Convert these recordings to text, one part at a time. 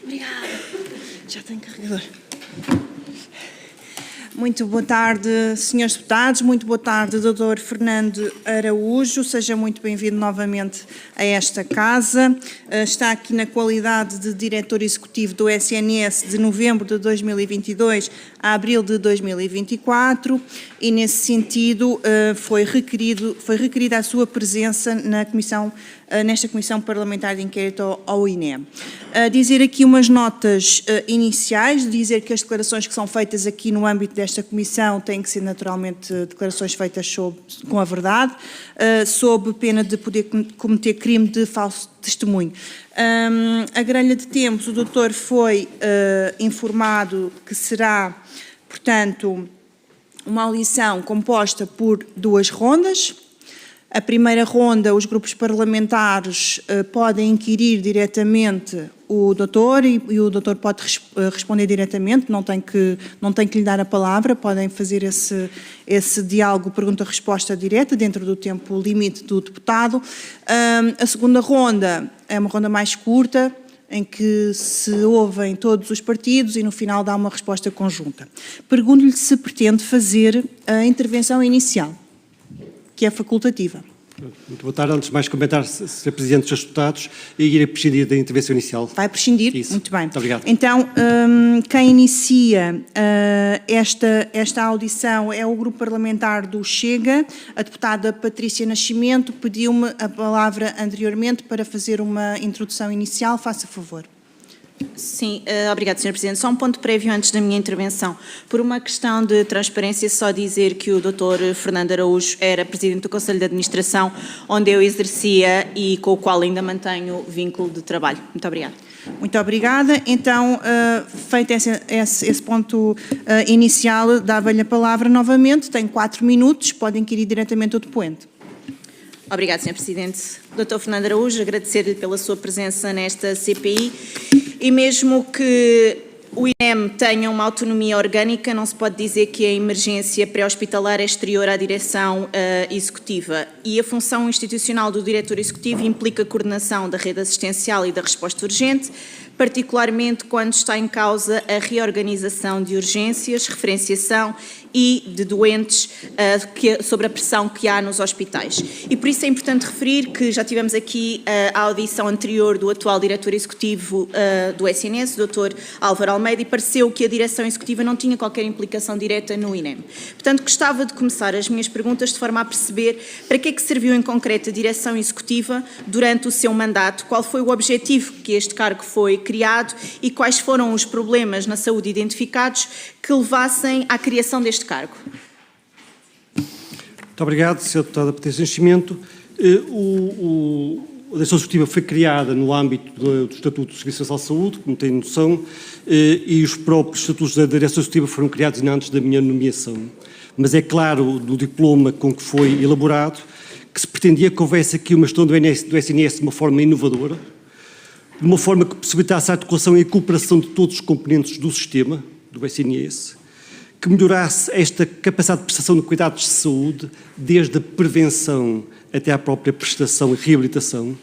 Obrigada. Já tenho carregador. Muito boa tarde, senhores deputados. Muito boa tarde, Dr. Fernando Araújo. Seja muito bem-vindo novamente a esta casa. Está aqui na qualidade de diretor executivo do SNS de novembro de 2022 a abril de 2024 e, nesse sentido, foi requerida a sua presença nesta Comissão Parlamentar de Inquérito ao INEM. Dizer aqui umas notas iniciais, dizer que as declarações que são feitas aqui no âmbito desta Comissão têm que ser naturalmente declarações feitas com a verdade, sob pena de poder cometer crime de falso testemunho. A grelha de tempos, o doutor foi informado que será, portanto, uma audição composta por 2 rondas. A primeira ronda, os grupos parlamentares podem inquirir diretamente o doutor e o doutor pode responder diretamente, não tem que lhe dar a palavra, podem fazer esse diálogo pergunta-resposta direta dentro do tempo limite do deputado. A segunda ronda é uma ronda mais curta, em que se ouvem todos os partidos e no final dá uma resposta conjunta. Pergunto-lhe se pretende fazer a intervenção inicial, que é facultativa. Muito boa tarde. Antes de mais comentar, Sr. Presidente dos Deputados, e irei prescindir da intervenção inicial. Vai prescindir? Isso. Muito bem. Muito obrigado. Então, quem inicia esta audição é o Grupo Parlamentar do Chega. A deputada Patrícia Nascimento pediu-me a palavra anteriormente para fazer uma introdução inicial. Faça favor. Sim, obrigado, Sr. Presidente. Só um ponto prévio antes da minha intervenção. Por uma questão de transparência, só dizer que o Dr. Fernando Araújo era Presidente do Conselho de Administração, onde eu exercia e com o qual ainda mantenho vínculo de trabalho. Muito obrigada. Muito obrigada. Então, feito esse ponto inicial, dava-lhe a palavra novamente. Tem 4 minutos, pode inquirir diretamente o depoente. Obrigado, Sr. Presidente. Dr. Fernando Araújo, agradecer-lhe pela sua presença nesta CPI e mesmo que o INEM tenha uma autonomia orgânica, não se pode dizer que a emergência pré-hospitalar é exterior à direção executiva e a função institucional do diretor executivo implica a coordenação da rede assistencial e da resposta urgente, particularmente quando está em causa a reorganização de urgências, referenciação e de doentes sobre a pressão que há nos hospitais. E por isso é importante referir que já tivemos aqui a audição anterior do atual diretor executivo do SNS, o Dr. Álvaro Almeida, e pareceu que a direção executiva não tinha qualquer implicação direta no INEM. Portanto, gostava de começar as minhas perguntas de forma a perceber para que é que serviu em concreto a direção executiva durante o seu mandato, qual foi o objetivo que este cargo foi criado e quais foram os problemas na saúde identificados que levassem à criação deste cargo. Muito obrigado, Sra. Deputada Patrícia Nascimento. A direção executiva foi criada no âmbito do Estatuto do Serviço Nacional de Saúde, como tem noção, e os próprios estatutos da direção executiva foram criados antes da minha nomeação. Mas é claro, do diploma com que foi elaborado, que se pretendia que houvesse aqui uma gestão do SNS de uma forma inovadora, de uma forma que possibilitasse a articulação e a cooperação de todos os componentes do sistema, do SNS, que melhorasse esta capacidade de prestação de cuidados de saúde, desde a prevenção até à própria prestação e reabilitação.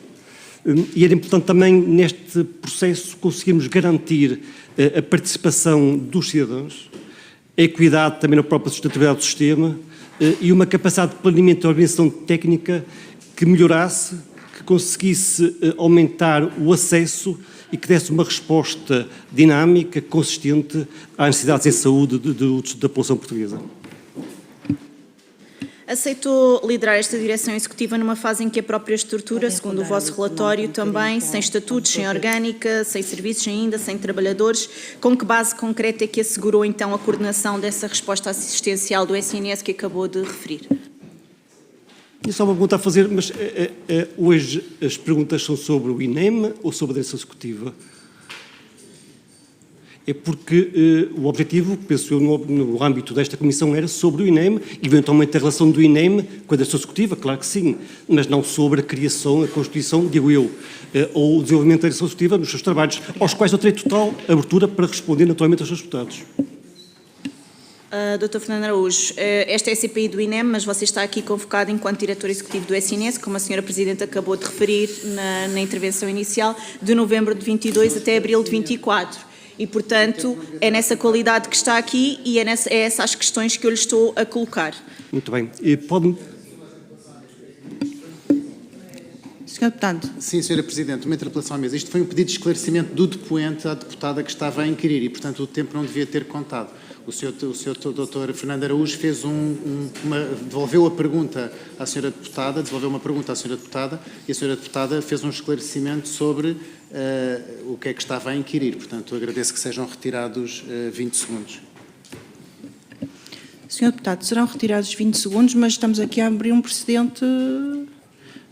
E era importante também, neste processo, conseguirmos garantir a participação dos cidadãos, a equidade também na própria sustentabilidade do sistema e uma capacidade de planeamento e organização técnica que melhorasse, que conseguisse aumentar o acesso e que desse uma resposta dinâmica, consistente às necessidades em saúde da população portuguesa. Aceitou liderar esta direção executiva numa fase em que a própria estrutura, segundo o vosso relatório também, sem estatutos, sem orgânica, sem serviços ainda, sem trabalhadores, com que base concreta é que assegurou então a coordenação dessa resposta assistencial do SNS que acabou de referir? Tinha só uma pergunta a fazer, mas hoje as perguntas são sobre o INEM ou sobre a direção executiva? É porque o objetivo, penso eu, no âmbito desta comissão era sobre o INEM, eventualmente a relação do INEM com a direção executiva, claro que sim, mas não sobre a criação, a constituição, digo eu, ou o desenvolvimento da direção executiva nos seus trabalhos, aos quais eu terei total abertura para responder naturalmente aos seus deputados. Dr. Fernando Araújo, esta é a CPI do INEM, mas você está aqui convocado enquanto diretor executivo do SNS, como a senhora Presidente acabou de referir na intervenção inicial, de novembro de 22 até abril de 24. E, portanto, é nessa qualidade que está aqui e é essas as questões que eu lhe estou a colocar. Muito bem. Pode-me... Senhor Deputado. Sim, Sra. Presidente, uma interpelação à mesa. Isto foi um pedido de esclarecimento do depoente à deputada que estava a inquirir e, portanto, o tempo não devia ter contado. O Sr. Dr. Fernando Araújo fez devolveu a pergunta à Sra. Deputada, devolveu uma pergunta à Sra. Deputada e a Sra. Deputada fez um esclarecimento sobre o que é que estava a inquirir. Portanto, agradeço que sejam retirados 20 segundos. Senhor Deputado, serão retirados 20 segundos, mas estamos aqui a abrir um precedente...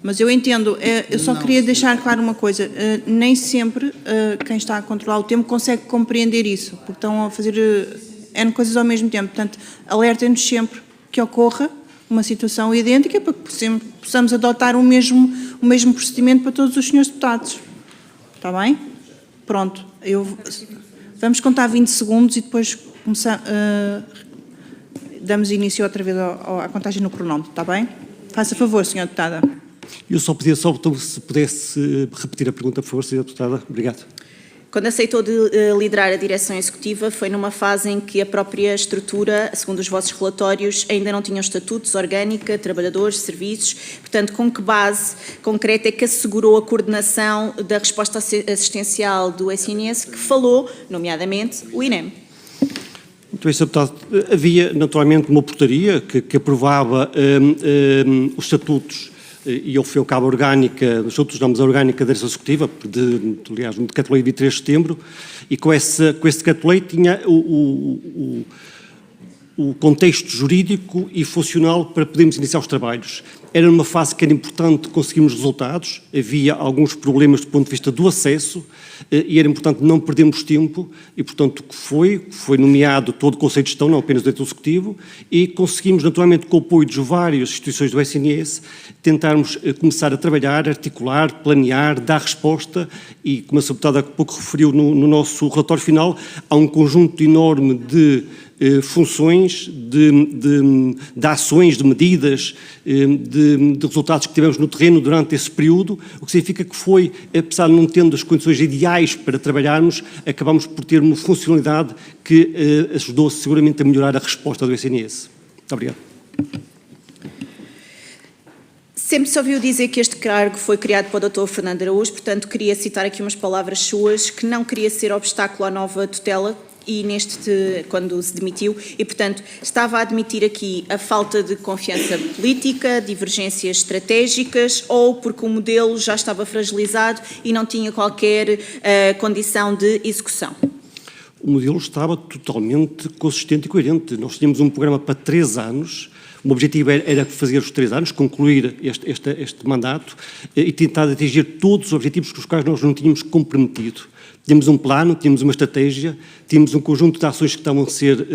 Mas eu entendo, eu só queria deixar claro uma coisa, nem sempre quem está a controlar o tempo consegue compreender isso, porque estão a fazer N coisas ao mesmo tempo, portanto, alertem-nos sempre que ocorra uma situação idêntica para que possamos adotar o mesmo procedimento para todos os senhores deputados. Está bem? Pronto, vamos contar 20 segundos e depois damos início outra vez à contagem no cronómetro, está bem? Faça favor, senhora deputada. Eu só pedia se pudesse repetir a pergunta, por favor, Sra. Deputada. Obrigado. Quando aceitou de liderar a direção executiva, foi numa fase em que a própria estrutura, segundo os vossos relatórios, ainda não tinha estatutos, orgânica, trabalhadores, serviços. Portanto, com que base concreta é que assegurou a coordenação da resposta assistencial do SNS, que falou, nomeadamente, o INEM? Muito bem, Sr. Deputado. Havia, naturalmente, uma portaria que aprovava os estatutos e, ao fim e ao cabo, os estatutos da mesa orgânica da direção executiva, aliás, no decreto-lei de 23 de setembro, e com esse decreto-lei tinha o contexto jurídico e funcional para podermos iniciar os trabalhos. Era numa fase que era importante conseguirmos resultados, havia alguns problemas do ponto de vista do acesso e era importante não perdermos tempo e, portanto, foi nomeado todo o Conselho de Gestão, não apenas o diretor executivo, e conseguimos, naturalmente, com o apoio de várias instituições do SNS, tentarmos começar a trabalhar, articular, planear, dar resposta e, como a Sra. Deputada há pouco referiu no nosso relatório final, há um conjunto enorme de funções, de ações, de medidas, de resultados que tivemos no terreno durante esse período, o que significa que foi, apesar de não tendo as condições ideais para trabalharmos, acabamos por ter uma funcionalidade que ajudou seguramente a melhorar a resposta do SNS. Muito obrigado. Sempre se ouviu dizer que este cargo foi criado para o Dr. Fernando Araújo, portanto queria citar aqui umas palavras suas, que não queria ser obstáculo à nova tutela, e quando se demitiu, e portanto estava a admitir aqui a falta de confiança política, divergências estratégicas, ou porque o modelo já estava fragilizado e não tinha qualquer condição de execução? O modelo estava totalmente consistente e coerente. Nós tínhamos um programa para 3 anos, o objetivo era fazer os 3 anos, concluir este mandato e tentar atingir todos os objetivos com os quais nós não tínhamos comprometido. Tínhamos um plano, tínhamos uma estratégia, tínhamos um conjunto de ações que estavam a ser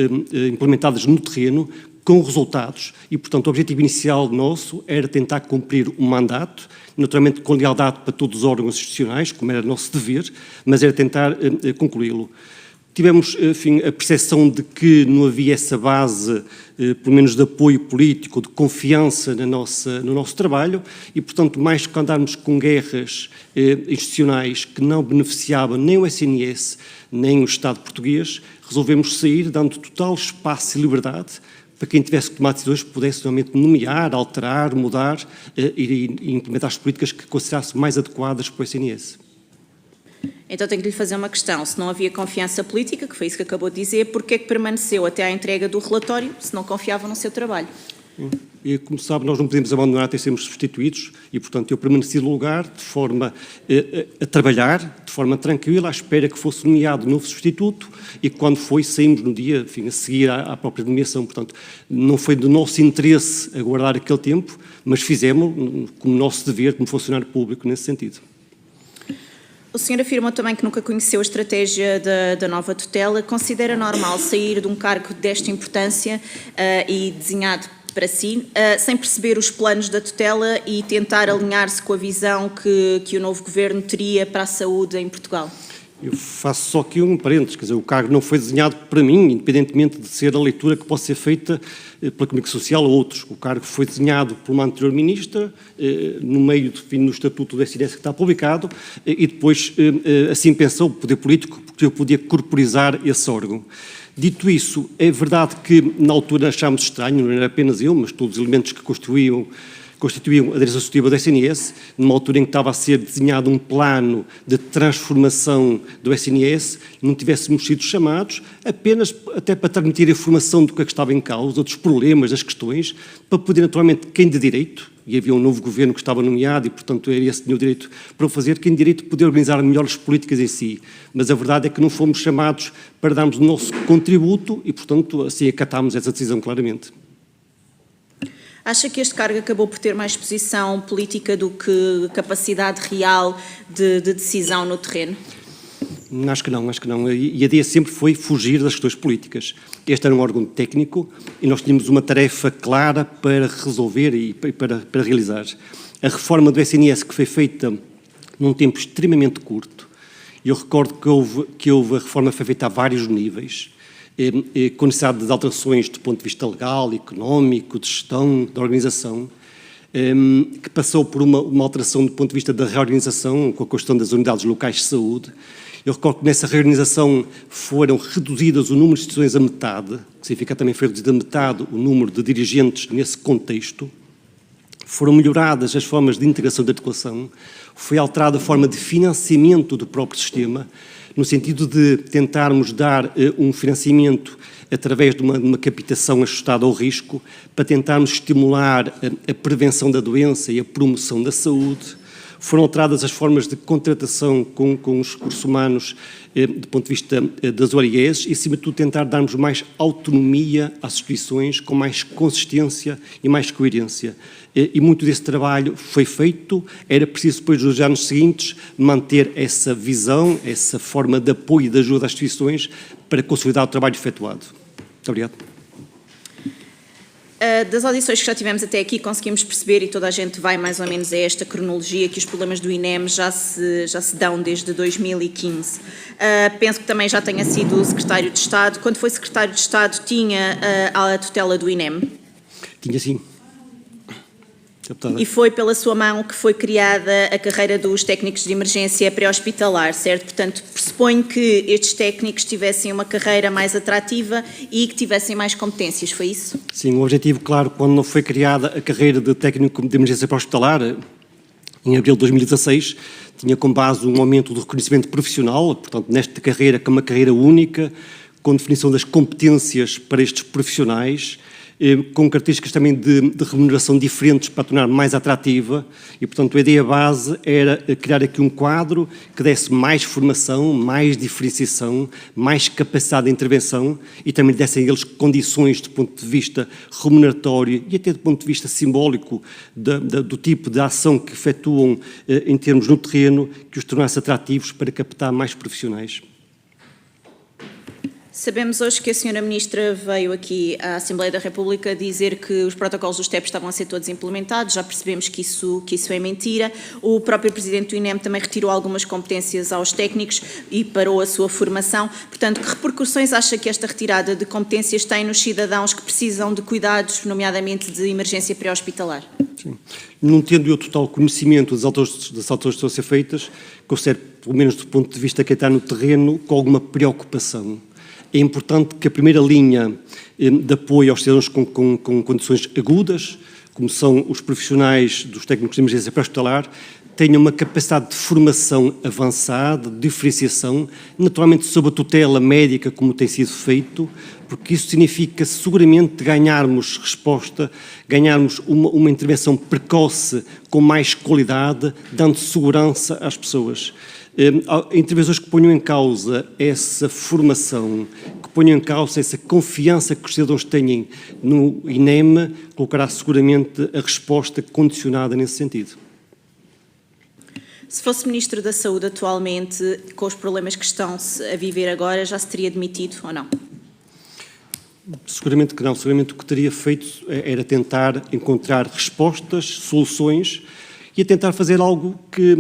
implementadas no terreno, com resultados, e, portanto, o objetivo inicial nosso era tentar cumprir o mandato, naturalmente com lealdade para todos os órgãos institucionais, como era nosso dever, mas era tentar concluí-lo. Tivemos, enfim, a percepção de que não havia essa base, pelo menos de apoio político, de confiança no nosso trabalho e, portanto, mais que andarmos com guerras institucionais que não beneficiavam nem o SNS, nem o Estado português, resolvemos sair dando total espaço e liberdade para quem tivesse que tomar decisões pudesse realmente nomear, alterar, mudar e implementar as políticas que considerasse mais adequadas para o SNS. Então tenho que lhe fazer uma questão. Se não havia confiança política, que foi isso que acabou de dizer, porquê é que permaneceu até à entrega do relatório se não confiava no seu trabalho? E, como sabe, nós não podemos abandonar até sermos substituídos e, portanto, eu permaneci no lugar de forma a trabalhar, de forma tranquila, à espera que fosse nomeado novo substituto e quando foi, saímos no dia, enfim, a seguir à própria nomeação. Portanto, não foi do nosso interesse aguardar aquele tempo, mas fizemos como nosso dever como funcionário público nesse sentido. O senhor afirmou também que nunca conheceu a estratégia da nova tutela. Considera normal sair de um cargo desta importância e desenhado para si, sem perceber os planos da tutela e tentar alinhar-se com a visão que o novo governo teria para a saúde em Portugal? Eu faço só aqui um parênteses, quer dizer, o cargo não foi desenhado para mim, independentemente de ser a leitura que possa ser feita pela Comunicação Social ou outros. O cargo foi desenhado por uma anterior ministra, no meio do Estatuto do SNS que está publicado, e depois assim pensou o poder político, porque eu podia corporizar esse órgão. Dito isso, é verdade que na altura achámos estranho, não era apenas eu, mas todos os elementos que constituíam a direção executiva do SNS, numa altura em que estava a ser desenhado um plano de transformação do SNS, não tivéssemos sido chamados apenas até para transmitir a informação do que estava em causa, dos problemas, das questões, para poder naturalmente quem de direito, e havia um novo governo que estava nomeado e, portanto, era esse que tinha o direito para o fazer, quem de direito poder organizar melhor as políticas em si. Mas a verdade é que não fomos chamados para darmos o nosso contributo e, portanto, assim acatámos essa decisão claramente. Acha que este cargo acabou por ter mais exposição política do que capacidade real de decisão no terreno? Acho que não. E a ideia sempre foi fugir das questões políticas. Este era um órgão técnico e nós tínhamos uma tarefa clara para resolver e para realizar. A reforma do SNS que foi feita num tempo extremamente curto, eu recordo que a reforma foi feita a vários níveis, com necessidade de alterações do ponto de vista legal, económico, de gestão, de organização, que passou por uma alteração do ponto de vista da reorganização, com a questão das unidades locais de saúde. Eu recordo que nessa reorganização foram reduzidas o número de instituições a metade, que significa que também foi reduzido a metade o número de dirigentes nesse contexto. Foram melhoradas as formas de integração da articulação, foi alterada a forma de financiamento do próprio sistema, no sentido de tentarmos dar um financiamento através de uma captação ajustada ao risco, para tentarmos estimular a prevenção da doença e a promoção da saúde. Foram alteradas as formas de contratação com os recursos humanos do ponto de vista das ORS e, acima de tudo, tentar darmos mais autonomia às instituições, com mais consistência e mais coerência. E muito desse trabalho foi feito, era preciso depois dos anos seguintes manter essa visão, essa forma de apoio e de ajuda às instituições para consolidar o trabalho efetuado. Muito obrigado. Das audições que já tivemos até aqui, conseguimos perceber, e toda a gente vai mais ou menos a esta cronologia, que os problemas do INEM já se dão desde 2015. Penso que também já tenha sido o Secretário de Estado. Quando foi Secretário de Estado, tinha a tutela do INEM? Tinha sim. Deputada. E foi pela sua mão que foi criada a carreira dos técnicos de emergência pré-hospitalar, certo? Portanto, pressuponho que estes técnicos tivessem uma carreira mais atrativa e que tivessem mais competências, foi isso? Sim, o objetivo, claro, quando não foi criada a carreira de técnico de emergência pré-hospitalar, em abril de 2016, tinha como base um aumento do reconhecimento profissional, portanto, nesta carreira, que é uma carreira única, com definição das competências para estes profissionais, com características também de remuneração diferentes para tornar mais atrativa e, portanto, a ideia base era criar aqui um quadro que desse mais formação, mais diferenciação, mais capacidade de intervenção e também dessem eles condições do ponto de vista remuneratório e até do ponto de vista simbólico do tipo de ação que efetuam em termos no terreno, que os tornasse atrativos para captar mais profissionais. Sabemos hoje que a Sra. Ministra veio aqui à Assembleia da República dizer que os protocolos dos TEPs estavam a ser todos implementados, já percebemos que isso é mentira. O próprio Presidente do INEM também retirou algumas competências aos técnicos e parou a sua formação. Portanto, que repercussões acha que esta retirada de competências tem nos cidadãos que precisam de cuidados, nomeadamente de emergência pré-hospitalar? Sim. Não tendo eu total conhecimento das alterações que estão a ser feitas, considero, pelo menos do ponto de vista que está no terreno, com alguma preocupação. É importante que a primeira linha de apoio aos cidadãos com condições agudas, como são os profissionais dos técnicos de emergência pré-hospitalar, tenham uma capacidade de formação avançada, de diferenciação, naturalmente sob a tutela médica, como tem sido feito, porque isso significa seguramente ganharmos resposta, ganharmos uma intervenção precoce com mais qualidade, dando segurança às pessoas. Intervenções que ponham em causa essa formação, que ponham em causa essa confiança que os cidadãos têm no INEM, colocará seguramente a resposta condicionada nesse sentido. Se fosse Ministro da Saúde atualmente, com os problemas que estão a viver agora, já se teria demitido ou não? Seguramente que não. Seguramente o que teria feito era tentar encontrar respostas, soluções, e a tentar fazer algo que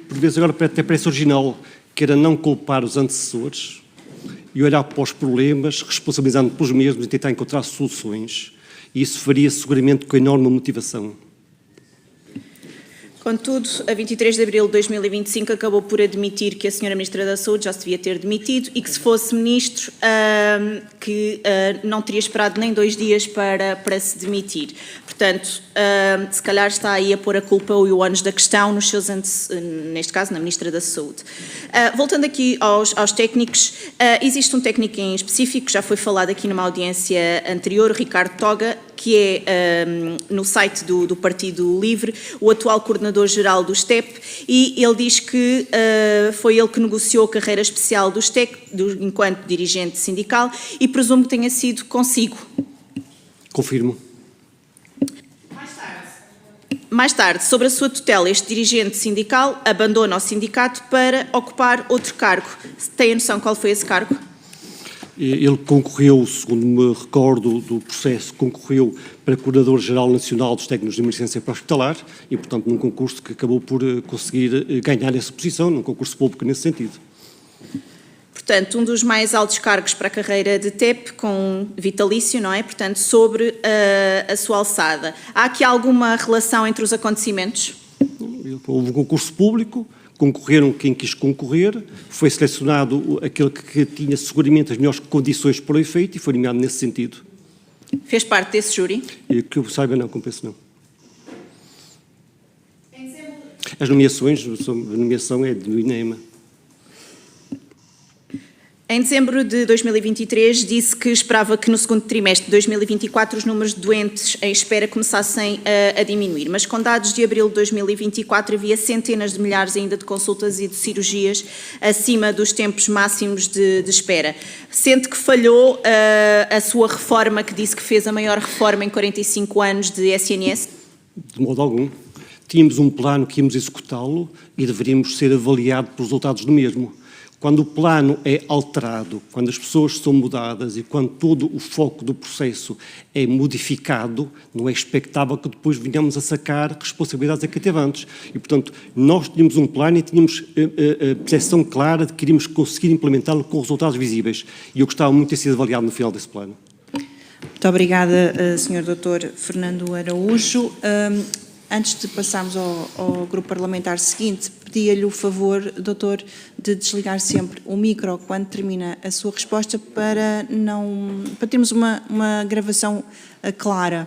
por vezes agora até parece original, que era não culpar os antecessores e olhar para os problemas, responsabilizando pelos mesmos e tentar encontrar soluções. E isso faria seguramente com enorme motivação. Contudo, a 23 de abril de 2025 acabou por admitir que a senhora Ministra da Saúde já se devia ter demitido e que se fosse Ministro não teria esperado nem 2 dias para se demitir. Portanto, se calhar está aí a pôr a culpa e o ónus da questão nos seus neste caso na Ministra da Saúde. Voltando aqui aos técnicos, existe um técnico em específico, já foi falado aqui numa audiência anterior, Ricardo Toga, que é no site do Partido Livre, o atual coordenador-geral do STEP, e ele diz que foi ele que negociou a carreira especial do STEP enquanto dirigente sindical e presumo que tenha sido consigo. Confirmo. Mais tarde, sobre a sua tutela, este dirigente sindical abandona o sindicato para ocupar outro cargo. Tem a noção qual foi esse cargo? Ele concorreu, segundo me recordo do processo, concorreu para Coordenador-Geral Nacional dos Técnicos de Emergência Pré-Hospitalar e, portanto, num concurso que acabou por conseguir ganhar essa posição, num concurso público nesse sentido. Portanto, um dos mais altos cargos para a carreira de TEP, com vitalício, não é? Portanto, sobre a sua alçada. Há aqui alguma relação entre os acontecimentos? Houve um concurso público, concorreram quem quis concorrer, foi selecionado aquele que tinha seguramente as melhores condições para o efeito e foi nomeado nesse sentido. Fez parte desse júri? Que eu saiba, não, compenso não. As nomeações, a nomeação é do INEMA. Em dezembro de 2023, disse que esperava que no segundo trimestre de 2024 os números de doentes em espera começassem a diminuir, mas com dados de abril de 2024 havia centenas de milhares ainda de consultas e de cirurgias acima dos tempos máximos de espera. Sente que falhou a sua reforma, que disse que fez a maior reforma em 45 anos de SNS? De modo algum. Tínhamos um plano que íamos executá-lo e deveríamos ser avaliados pelos resultados do mesmo. Quando o plano é alterado, quando as pessoas são mudadas e quando todo o foco do processo é modificado, não é expectável que depois venhamos a sacar responsabilidades a que teve antes. E, portanto, nós tínhamos um plano e tínhamos a percepção clara de que iríamos conseguir implementá-lo com resultados visíveis. E eu gostava muito de ter sido avaliado no final desse plano. Muito obrigada, Sr. Dr. Fernando Araújo. Antes de passarmos ao grupo parlamentar seguinte, pedia-lhe o favor, doutor, de desligar sempre o micro quando termina a sua resposta para termos uma gravação clara.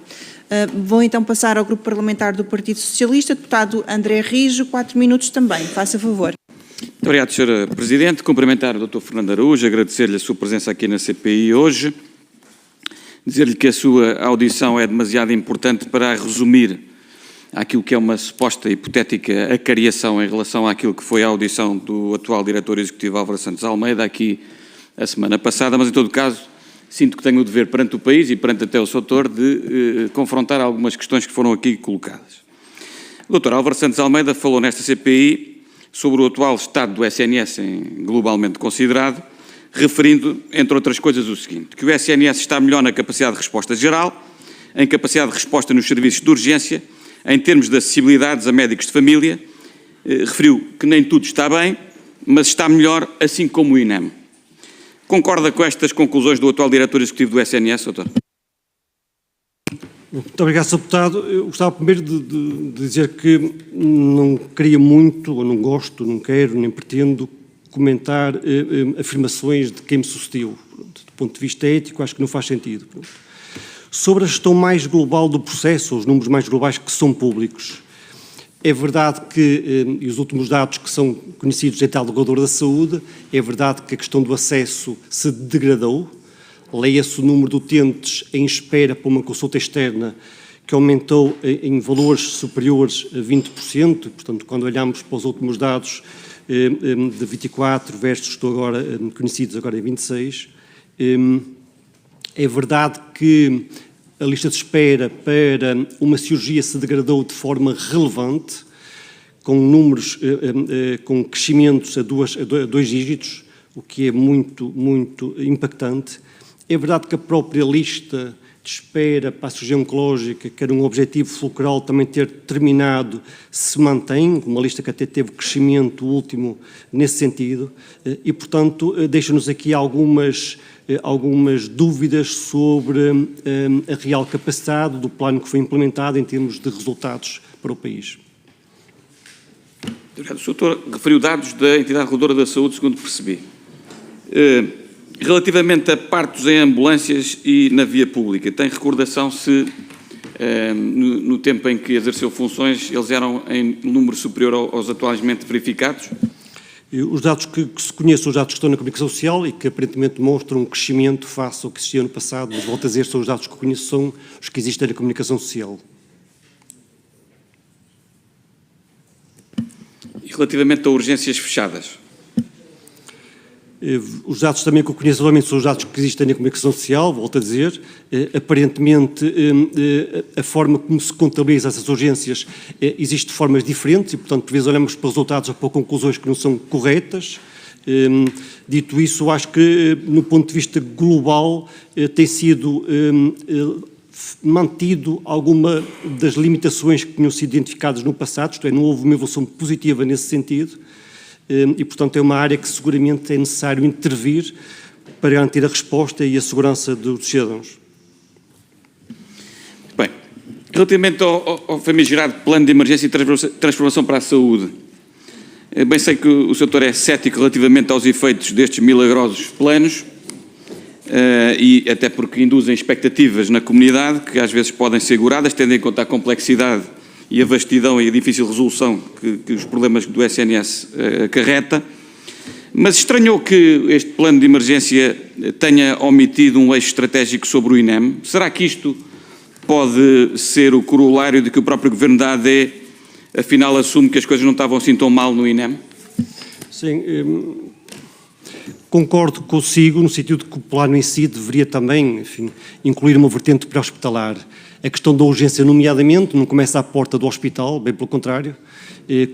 Vou então passar ao grupo parlamentar do Partido Socialista, deputado André Rijo, 4 minutos também, faça favor. Muito obrigado, Sra. Presidente. Cumprimentar o Dr. Fernando Araújo, agradecer-lhe a sua presença aqui na CPI hoje, dizer-lhe que a sua audição é demasiado importante para resumir aquilo que é uma suposta hipotética acariação em relação àquilo que foi a audição do atual diretor executivo Álvaro Santos Almeida aqui a semana passada, mas em todo caso sinto que tenho o dever perante o país e perante até o seu autor de confrontar algumas questões que foram aqui colocadas. O Dr. Álvaro Santos Almeida falou nesta CPI sobre o atual estado do SNS globalmente considerado, referindo, entre outras coisas, o seguinte, que o SNS está melhor na capacidade de resposta geral, em capacidade de resposta nos serviços de urgência, em termos de acessibilidades a médicos de família, referiu que nem tudo está bem, mas está melhor, assim como o INEM. Concorda com estas conclusões do atual diretor executivo do SNS, doutor? Muito obrigado, Sr. Deputado. Eu gostava primeiro de dizer que não queria muito, ou não gosto, não quero, nem pretendo comentar afirmações de quem me sucedeu. Do ponto de vista ético, acho que não faz sentido. Sobre a gestão mais global do processo, os números mais globais que são públicos, é verdade que, e os últimos dados que são conhecidos em tal regulador da saúde, é verdade que a questão do acesso se degradou, leia-se o número de utentes em espera para uma consulta externa, que aumentou em valores superiores a 20%, portanto, quando olhamos para os últimos dados de 24 versus estou agora conhecidos agora em 26, é verdade que a lista de espera para uma cirurgia se degradou de forma relevante, com números, com crescimentos a dois dígitos, o que é muito, muito impactante. É verdade que a própria lista de espera para a cirurgia oncológica, que era um objetivo fulcral também ter terminado, se mantém, uma lista que até teve crescimento último nesse sentido, e, portanto, deixa-nos aqui algumas dúvidas sobre a real capacidade do plano que foi implementado em termos de resultados para o país. Obrigado. O Sr. referiu dados da entidade reguladora da saúde, segundo percebi. Relativamente a partos em ambulâncias e na via pública, tem recordação se, no tempo em que exerceu funções, eles eram em número superior aos atualmente verificados? Os dados que se conhecem são os dados que estão na comunicação social e que aparentemente demonstram um crescimento face ao que existia no passado, mas volto a dizer, são os dados que conheço, são os que existem na comunicação social. E relativamente a urgências fechadas? Os dados também que eu conheço atualmente são os dados que existem na comunicação social, volto a dizer. Aparentemente, a forma como se contabiliza essas urgências existe de formas diferentes e, portanto, por vezes olhamos para resultados ou para conclusões que não são corretas. Dito isso, acho que, no ponto de vista global, tem sido mantido alguma das limitações que tinham sido identificadas no passado, isto é, não houve uma evolução positiva nesse sentido. E, portanto, é uma área que seguramente é necessário intervir para garantir a resposta e a segurança dos cidadãos. Bem, relativamente ao famigerado Plano de Emergência e Transformação para a Saúde, bem sei que o Sr. é cético relativamente aos efeitos destes milagrosos planos, e até porque induzem expectativas na comunidade, que às vezes podem ser seguradas, tendo em conta a complexidade e a vastidão e a difícil resolução que os problemas do SNS acarreta, mas estranhou que este plano de emergência tenha omitido um eixo estratégico sobre o INEM. Será que isto pode ser o corolário de que o próprio Governo da AD, afinal, assume que as coisas não estavam assim tão mal no INEM? Sim, concordo consigo no sentido de que o plano em si deveria também, enfim, incluir uma vertente pré-hospitalar. A questão da urgência, nomeadamente, não começa à porta do hospital, bem pelo contrário,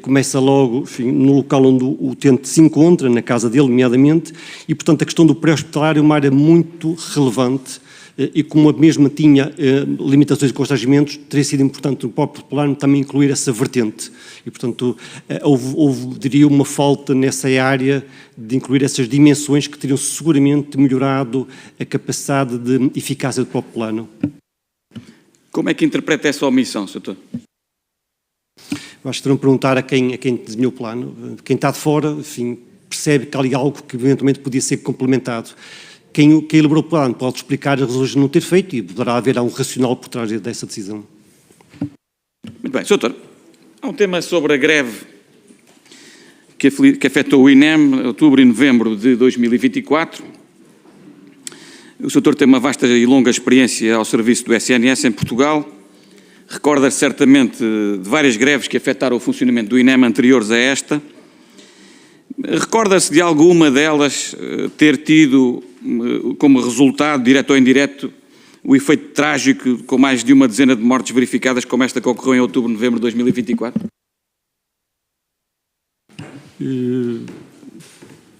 começa logo, enfim, no local onde o utente se encontra, na casa dele, nomeadamente, e, portanto, a questão do pré-hospitalar é uma área muito relevante e, como a mesma tinha limitações e constrangimentos, teria sido importante no próprio plano também incluir essa vertente. E, portanto, houve, diria, uma falta nessa área de incluir essas dimensões que teriam seguramente melhorado a capacidade de eficácia do próprio plano. Como é que interpreta essa omissão, Sr. Acho que terão de perguntar a quem desenhou o plano. Quem está de fora, enfim, percebe que há ali algo que eventualmente podia ser complementado. Quem elaborou o plano pode explicar as razões de não ter feito e poderá haver um racional por trás dessa decisão. Muito bem, Sr. Há um tema sobre a greve que afetou o INEM em outubro e novembro de 2024. O Sr. tem uma vasta e longa experiência ao serviço do SNS em Portugal. Recorda-se certamente de várias greves que afetaram o funcionamento do INEM anteriores a esta. Recorda-se de alguma delas ter tido como resultado, direto ou indireto, o efeito trágico com mais de uma dezena de mortes verificadas, como esta que ocorreu em outubro e novembro de 2024?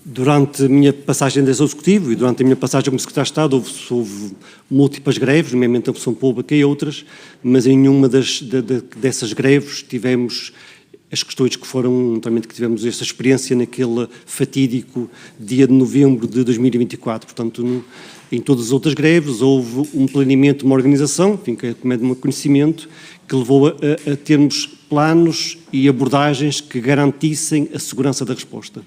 Durante a minha passagem de executivo e durante a minha passagem como secretário de Estado houve múltiplas greves, nomeadamente a função pública e outras, mas em nenhuma dessas greves tivemos as questões que foram, naturalmente, que tivemos essa experiência naquele fatídico dia de novembro de 2024. Portanto, em todas as outras greves houve um planeamento, uma organização, enfim, que é de meu conhecimento, que levou a termos planos e abordagens que garantissem a segurança da resposta.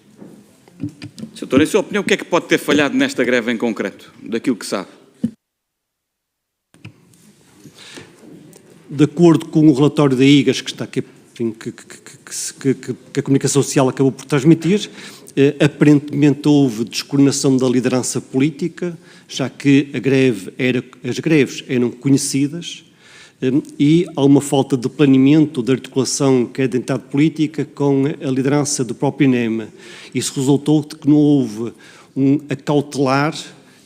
Sr. em sua opinião, o que é que pode ter falhado nesta greve em concreto, daquilo que sabe? De acordo com o relatório da IGAS, que está aqui, enfim, que a comunicação social acabou por transmitir, aparentemente houve descoordenação da liderança política, já que as greves eram conhecidas, e há uma falta de planeamento, de articulação que é da entidade política com a liderança do próprio INEM. Isso resultou de que não houve um acautelar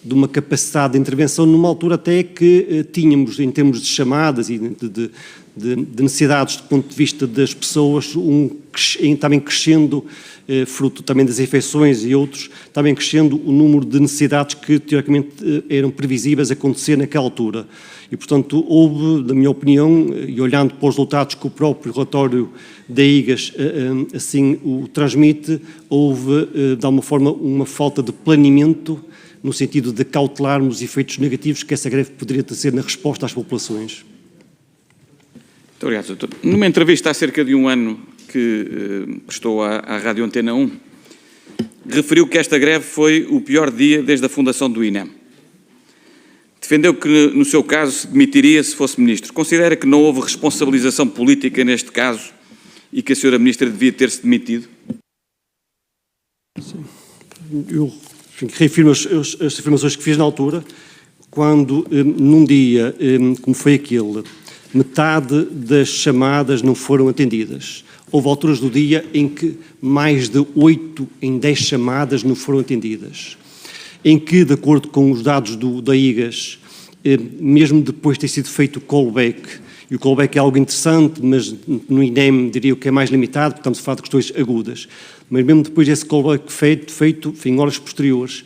de uma capacidade de intervenção numa altura até que tínhamos, em termos de chamadas e de de necessidades do ponto de vista das pessoas, também crescendo, fruto também das infecções e outros, também crescendo o número de necessidades que teoricamente eram previsíveis acontecer naquela altura. E, portanto, houve, na minha opinião, e olhando para os resultados que o próprio relatório da IGAS assim o transmite, houve, de alguma forma, uma falta de planeamento no sentido de cautelarmos os efeitos negativos que essa greve poderia ter na resposta às populações. Muito obrigado, doutor. Numa entrevista há cerca de um ano que prestou à Rádio Antena 1, referiu que esta greve foi o pior dia desde a fundação do INEM. Defendeu que, no seu caso, se demitiria se fosse ministro. Considera que não houve responsabilização política neste caso e que a senhora ministra devia ter-se demitido? Sim. Eu reafirmo as afirmações que fiz na altura, quando, num dia como foi aquele, metade das chamadas não foram atendidas. Houve alturas do dia em que mais de 8 em 10 chamadas não foram atendidas. Em que, de acordo com os dados da IGAS, mesmo depois de ter sido feito o callback, e o callback é algo interessante, mas no INEM diria que é mais limitado, porque estamos a falar de questões agudas, mas mesmo depois desse callback feito em horas posteriores,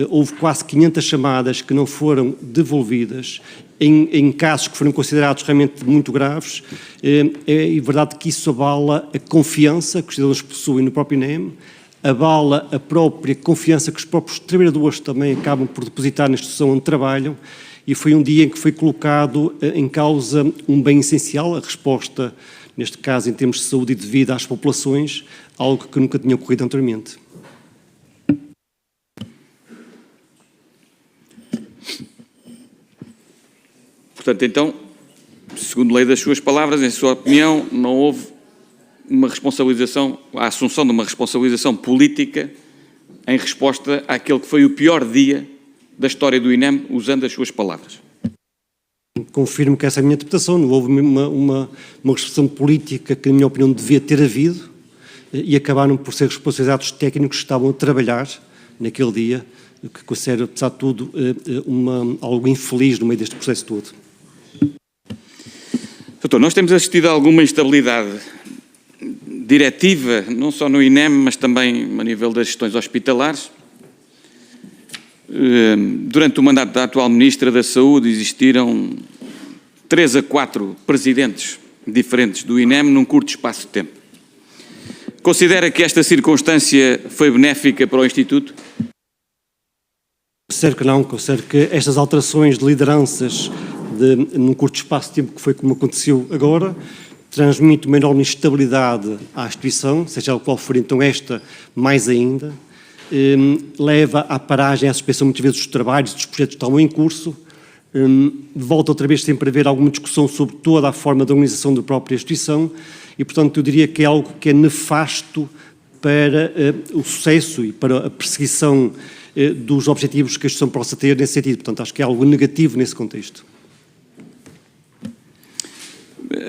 houve quase 500 chamadas que não foram devolvidas, em casos que foram considerados realmente muito graves. É verdade que isso abala a confiança que os cidadãos possuem no próprio INEM, abala a própria confiança que os próprios trabalhadores também acabam por depositar na instituição onde trabalham, e foi um dia em que foi colocado em causa um bem essencial, a resposta, neste caso em termos de saúde e de vida às populações, algo que nunca tinha ocorrido anteriormente. Portanto, então, segundo lei das suas palavras, em sua opinião, não houve uma responsabilização, a assunção de uma responsabilização política em resposta àquele que foi o pior dia da história do INEM, usando as suas palavras. Confirmo que essa é a minha interpretação, não houve uma responsabilização política que, na minha opinião, devia ter havido, e acabaram por ser responsabilizados técnicos que estavam a trabalhar naquele dia, que considero, apesar de tudo, algo infeliz no meio deste processo todo. Doutor, nós temos assistido a alguma instabilidade diretiva, não só no INEM, mas também a nível das gestões hospitalares. Durante o mandato da atual Ministra da Saúde existiram 3 a 4 presidentes diferentes do INEM num curto espaço de tempo. Considera que esta circunstância foi benéfica para o Instituto? Considero que não, considero que estas alterações de lideranças num curto espaço de tempo, que foi como aconteceu agora, transmite uma enorme instabilidade à instituição, seja ela qual for então esta, mais ainda, leva à paragem, à suspensão muitas vezes dos trabalhos, dos projetos que estão em curso, volta outra vez sempre a haver alguma discussão sobre toda a forma de organização da própria instituição e, portanto, eu diria que é algo que é nefasto para o sucesso e para a perseguição dos objetivos que a instituição possa ter nesse sentido. Portanto, acho que é algo negativo nesse contexto.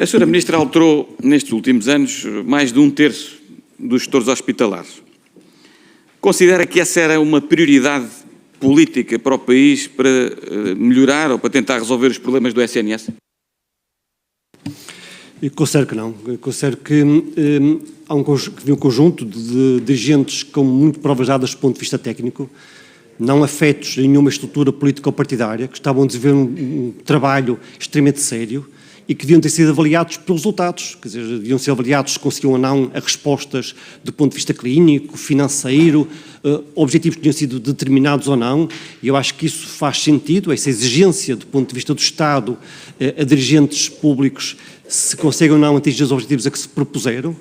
A senhora Ministra alterou, nestes últimos anos, mais de 1/3 dos gestores hospitalares. Considera que essa era uma prioridade política para o país para melhorar ou para tentar resolver os problemas do SNS? Eu considero que não. Eu considero que havia um conjunto de dirigentes com muito provas dadas do ponto de vista técnico, não afetos em nenhuma estrutura político-partidária, que estavam a desenvolver um trabalho extremamente sério e que deviam ter sido avaliados pelos resultados, quer dizer, deviam ser avaliados se conseguiam ou não as respostas do ponto de vista clínico, financeiro, objetivos que tinham sido determinados ou não, e eu acho que isso faz sentido, essa exigência do ponto de vista do Estado a dirigentes públicos, se conseguem ou não atingir os objetivos a que se propuseram,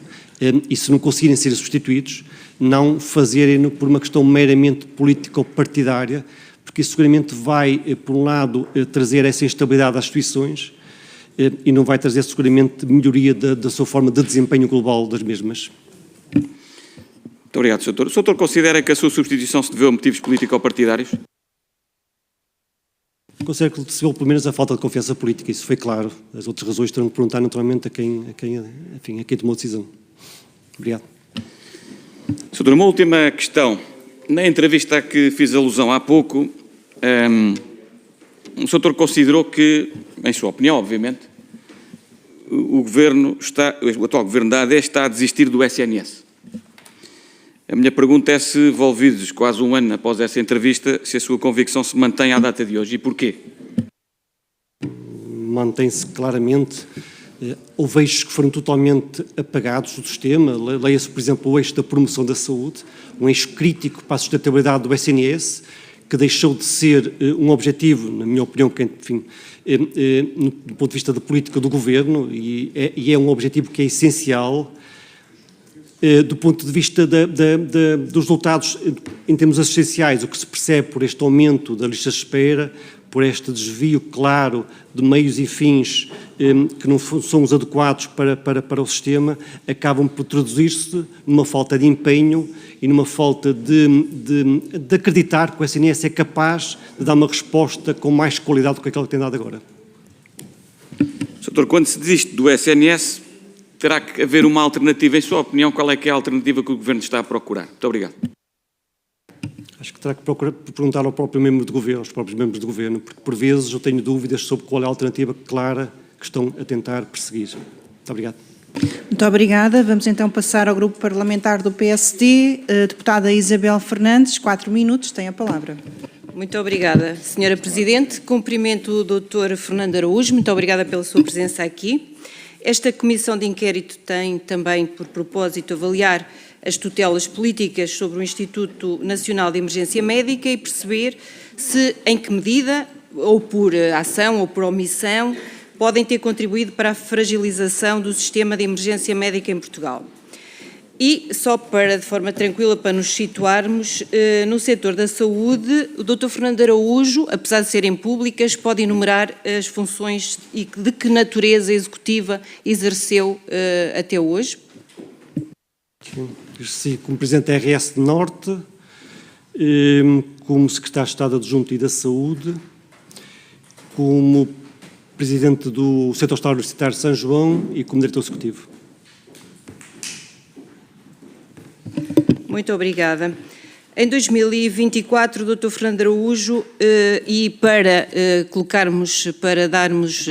e se não conseguirem ser substituídos, não fazerem por uma questão meramente político-partidária, porque isso seguramente vai, por um lado, trazer essa instabilidade às instituições, e não vai trazer seguramente melhoria da sua forma de desempenho global das mesmas. Muito obrigado, Sr. Doutor. O Sr. Doutor considera que a sua substituição se deveu a motivos político-partidários? Considero que se pelo menos a falta de confiança política, isso foi claro. As outras razões terão que perguntar naturalmente a quem tomou a decisão. Obrigado. Sr. Doutor, uma última questão. Na entrevista a que fiz alusão há pouco, o Sr. Doutor considerou que, em sua opinião, obviamente, o atual Governo da AD está a desistir do SNS. A minha pergunta é se, envolvidos quase um ano após essa entrevista, se a sua convicção se mantém à data de hoje e porquê? Mantém-se claramente. Houve eixos que foram totalmente apagados do sistema. Leia-se, por exemplo, o eixo da promoção da saúde, um eixo crítico para a sustentabilidade do SNS, que deixou de ser um objetivo, na minha opinião, que, enfim, do ponto de vista da política do Governo, e é um objetivo que é essencial do ponto de vista dos resultados em termos assistenciais, o que se percebe por este aumento da lista de espera, por este desvio claro de meios e fins que não são os adequados para o sistema, acabam por traduzir-se numa falta de empenho e numa falta de acreditar que o SNS é capaz de dar uma resposta com mais qualidade do que aquela que tem dado agora. Doutor, quando se desiste do SNS, terá que haver uma alternativa. Em sua opinião, qual é que é a alternativa que o Governo está a procurar? Muito obrigado. Acho que terá que perguntar ao próprio membro do Governo, aos próprios membros do Governo, porque por vezes eu tenho dúvidas sobre qual é a alternativa clara que estão a tentar perseguir. Muito obrigado. Muito obrigada. Vamos então passar ao grupo parlamentar do PSD. Deputada Isabel Fernandes, 4 minutos, tem a palavra. Muito obrigada, Sra. Presidente. Cumprimento o Dr. Fernando Araújo. Muito obrigada pela sua presença aqui. Esta comissão de inquérito tem também por propósito avaliar as tutelas políticas sobre o Instituto Nacional de Emergência Médica e perceber se, em que medida, ou por ação ou por omissão, podem ter contribuído para a fragilização do sistema de emergência médica em Portugal. E, só para, de forma tranquila, para nos situarmos, no setor da saúde, o Dr. Fernando Araújo, apesar de serem públicas, pode enumerar as funções e de que natureza executiva exerceu até hoje? Sim, como Presidente da RS de Norte, como Secretário de Estado Adjunto e da Saúde, como Presidente do Centro Hospitalar Universitário de São João e como Diretor Executivo. Muito obrigada. Em 2024, o Dr. Fernando Araújo, e para para darmos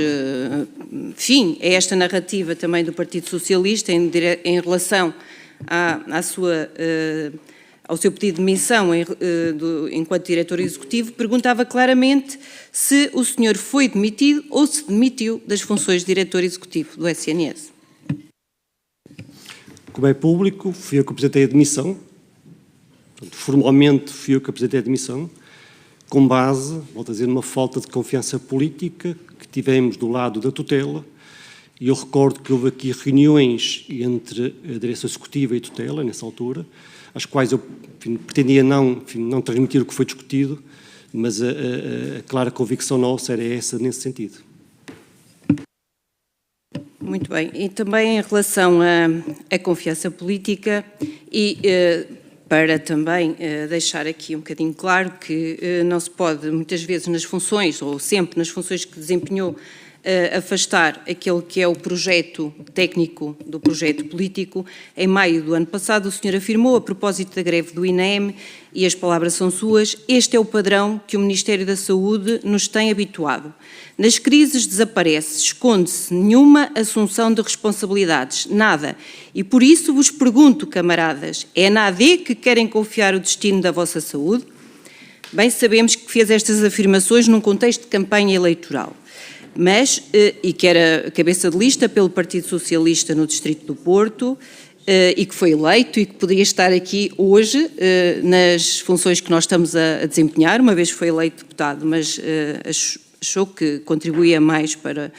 fim a esta narrativa também do Partido Socialista em relação ao seu pedido de demissão enquanto diretor executivo, perguntava claramente se o senhor foi demitido ou se demitiu das funções de diretor executivo do SNS. Como é público, fui eu que apresentei a demissão. Portanto, formalmente fui eu que apresentei a demissão, com base, volto a dizer, numa falta de confiança política que tivemos do lado da tutela. E eu recordo que houve aqui reuniões entre a direção executiva e a tutela, nessa altura, às quais eu pretendia não transmitir o que foi discutido, mas a clara convicção nossa era essa nesse sentido. Muito bem. E também em relação à confiança política e para também deixar aqui um bocadinho claro que não se pode, muitas vezes nas funções, ou sempre nas funções que desempenhou, afastar aquele que é o projeto técnico do projeto político. Em maio do ano passado, o senhor afirmou, a propósito da greve do INEM, e as palavras são suas, este é o padrão que o Ministério da Saúde nos tem habituado. Nas crises desaparece, esconde-se nenhuma assunção de responsabilidades, nada. E por isso vos pergunto, camaradas, é na AD que querem confiar o destino da vossa saúde? Bem, sabemos que fez estas afirmações num contexto de campanha eleitoral, mas, e que era cabeça de lista pelo Partido Socialista no Distrito do Porto, e que foi eleito e que poderia estar aqui hoje nas funções que nós estamos a desempenhar, uma vez foi eleito deputado, mas achou que contribuía mais para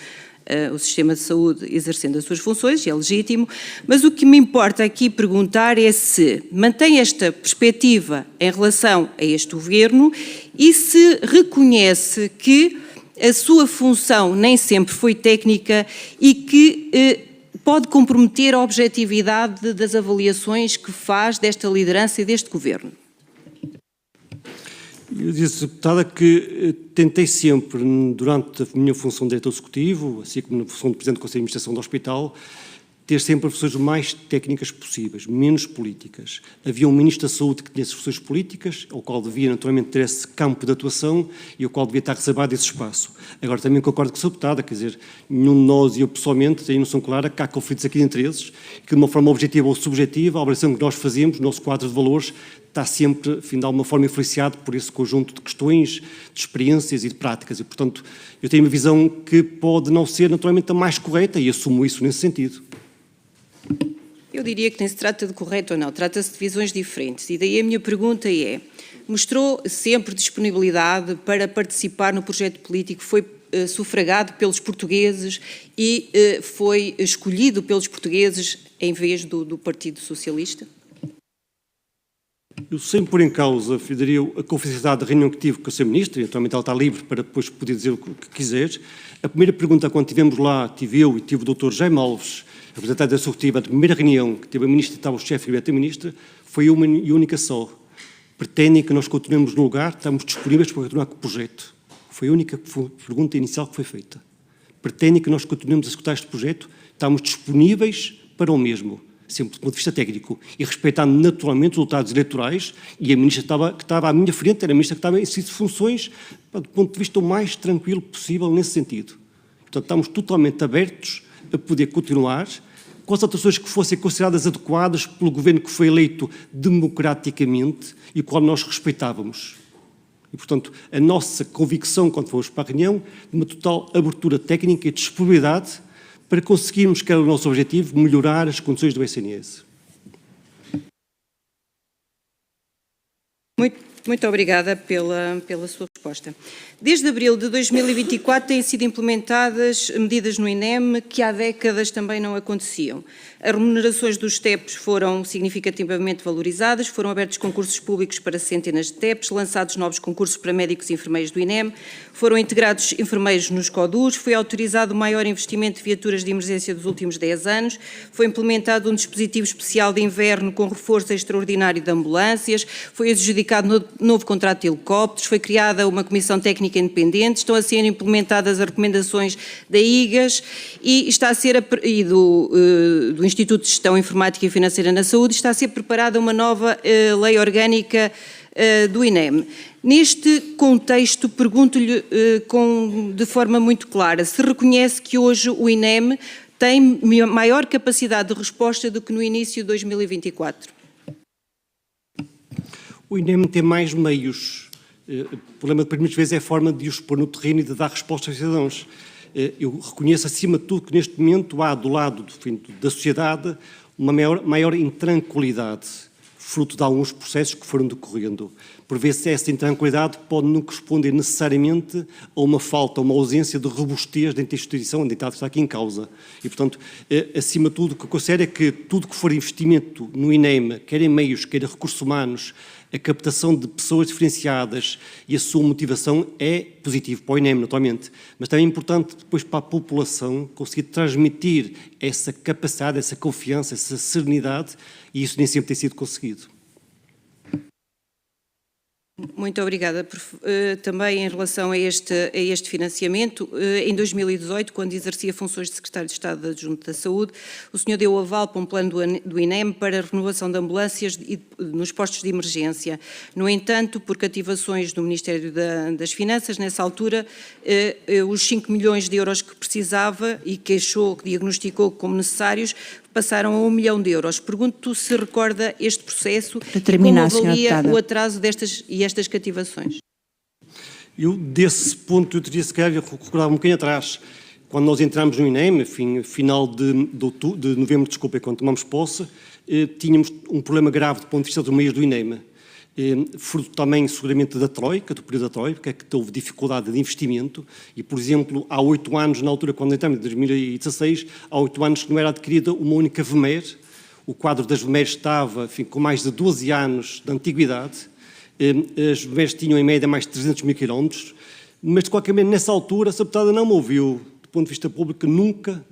o sistema de saúde exercendo as suas funções, e é legítimo, mas o que me importa aqui perguntar é se mantém esta perspectiva em relação a este governo e se reconhece que a sua função nem sempre foi técnica e que pode comprometer a objetividade das avaliações que faz desta liderança e deste governo. Eu disse, deputada, que tentei sempre, durante a minha função de diretor executivo, assim como na função de Presidente do Conselho de Administração do Hospital, ter sempre as funções mais técnicas possíveis, menos políticas. Havia um Ministro da Saúde que tinha essas funções políticas, ao qual devia naturalmente ter esse campo de atuação e ao qual devia estar reservado esse espaço. Agora também concordo com a Sra. Deputada, quer dizer, nenhum de nós e eu pessoalmente tenho noção clara que há conflitos aqui de interesses, que de uma forma objetiva ou subjetiva, a avaliação que nós fazemos, o nosso quadro de valores, está sempre, enfim, de alguma forma influenciado por esse conjunto de questões, de experiências e de práticas. E, portanto, eu tenho uma visão que pode não ser naturalmente a mais correta e assumo isso nesse sentido. Eu diria que nem se trata de correto ou não, trata-se de visões diferentes. E daí a minha pergunta é, mostrou sempre disponibilidade para participar no projeto político, foi sufragado pelos portugueses e foi escolhido pelos portugueses em vez do Partido Socialista? Eu, sem pôr em causa, daria a confidencialidade da reunião que tive com a Sra. Ministra, e naturalmente ela está livre para depois poder dizer o que quiser. A primeira pergunta, quando estivemos lá, tive eu e tive o Dr. Jaime Alves, representante da Executiva, a primeira reunião que teve a Ministra e estava o chefe e a Ministra, foi uma e única só. Pretendem que nós continuemos no lugar, estamos disponíveis para continuar com o projeto. Foi a única pergunta inicial que foi feita. Pretendem que nós continuemos a executar este projeto, estamos disponíveis para o mesmo, sempre do ponto de vista técnico, e respeitando naturalmente os resultados eleitorais, e a Ministra que estava à minha frente, era a Ministra que estava em exercício de funções, do ponto de vista o mais tranquilo possível nesse sentido. Portanto, estamos totalmente abertos a poder continuar com as alterações que fossem consideradas adequadas pelo governo que foi eleito democraticamente e o qual nós respeitávamos. E, portanto, a nossa convicção, quando fomos para a reunião, de uma total abertura técnica e disponibilidade para conseguirmos, que era o nosso objetivo, melhorar as condições do SNS. Muito obrigada pela sua resposta. Desde abril de 2024 têm sido implementadas medidas no INEM que há décadas também não aconteciam. As remunerações dos TEPs foram significativamente valorizadas, foram abertos concursos públicos para centenas de TEPs, lançados novos concursos para médicos e enfermeiros do INEM, foram integrados enfermeiros nos CODUs, foi autorizado o maior investimento de viaturas de emergência dos últimos 10 anos, foi implementado um dispositivo especial de inverno com reforço extraordinário de ambulâncias, foi adjudicado novo contrato de helicópteros, foi criada uma comissão técnica independente, estão a ser implementadas as recomendações da IGAS e está a ser do Instituto de Gestão Informática e Financeira na Saúde, está a ser preparada uma nova lei orgânica do INEM. Neste contexto, pergunto-lhe de forma muito clara, se reconhece que hoje o INEM tem maior capacidade de resposta do que no início de 2024? O INEM tem mais meios. O problema, muitas vezes, é a forma de os pôr no terreno e de dar resposta aos cidadãos. Eu reconheço, acima de tudo, que neste momento há, do lado da sociedade, uma maior intranquilidade, fruto de alguns processos que foram decorrendo. Por vezes, essa intranquilidade pode não corresponder necessariamente a uma falta, a uma ausência de robustez dentro da instituição, a entidade que está aqui em causa. E, portanto, acima de tudo, o que eu considero é que tudo que for investimento no INEM, quer em meios, quer em recursos humanos, a captação de pessoas diferenciadas e a sua motivação é positivo para o INEM, naturalmente, mas também é importante depois para a população conseguir transmitir essa capacidade, essa confiança, essa serenidade, e isso nem sempre tem sido conseguido. Muito obrigada. Também em relação a este financiamento, em 2018, quando exercia funções de Secretário de Estado Adjunto da Saúde, o senhor deu aval para um plano do INEM para a renovação de ambulâncias nos postos de emergência. No entanto, por cativações do Ministério das Finanças, nessa altura, os 5 milhões de euros que precisava e que diagnosticou como necessários, passaram a 1 milhão de euros. Pergunto se recorda este processo e como avalia o atraso estas cativações. Eu, desse ponto, eu teria se calhar recordar um bocadinho atrás. Quando nós entramos no INEM, enfim, final de novembro, quando tomamos posse, tínhamos um problema grave do ponto de vista dos meios do INEM. Fruto também, seguramente, da Troika, do período da Troika, que houve dificuldade de investimento e, por exemplo, há 8 anos, na altura, quando entramos, em 2016, há 8 anos que não era adquirida uma única VMER. O quadro das VMER estava, enfim, com mais de 12 anos de antiguidade. As VMERs tinham, em média, mais de 300 mil quilómetros, mas, de qualquer maneira, nessa altura, a Sra. Deputada não me ouviu, do ponto de vista público, nunca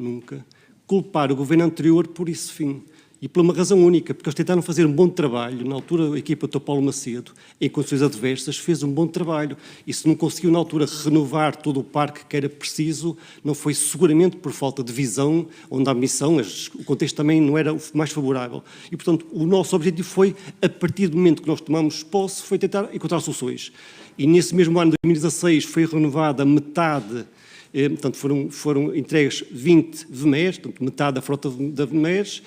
culpar o governo anterior por isso, fim. E por uma razão única, porque eles tentaram fazer um bom trabalho. Na altura, a equipa do Paulo Macedo, em condições adversas, fez um bom trabalho. E se não conseguiu, na altura, renovar todo o parque que era preciso, não foi seguramente por falta de visão, onde a missão, o contexto também não era o mais favorável. E, portanto, o nosso objetivo foi, a partir do momento que nós tomamos posse, foi tentar encontrar soluções. E nesse mesmo ano de 2016 foi renovada metade. Portanto, foram entregues 20 VMERs, portanto, metade da frota da VMERs.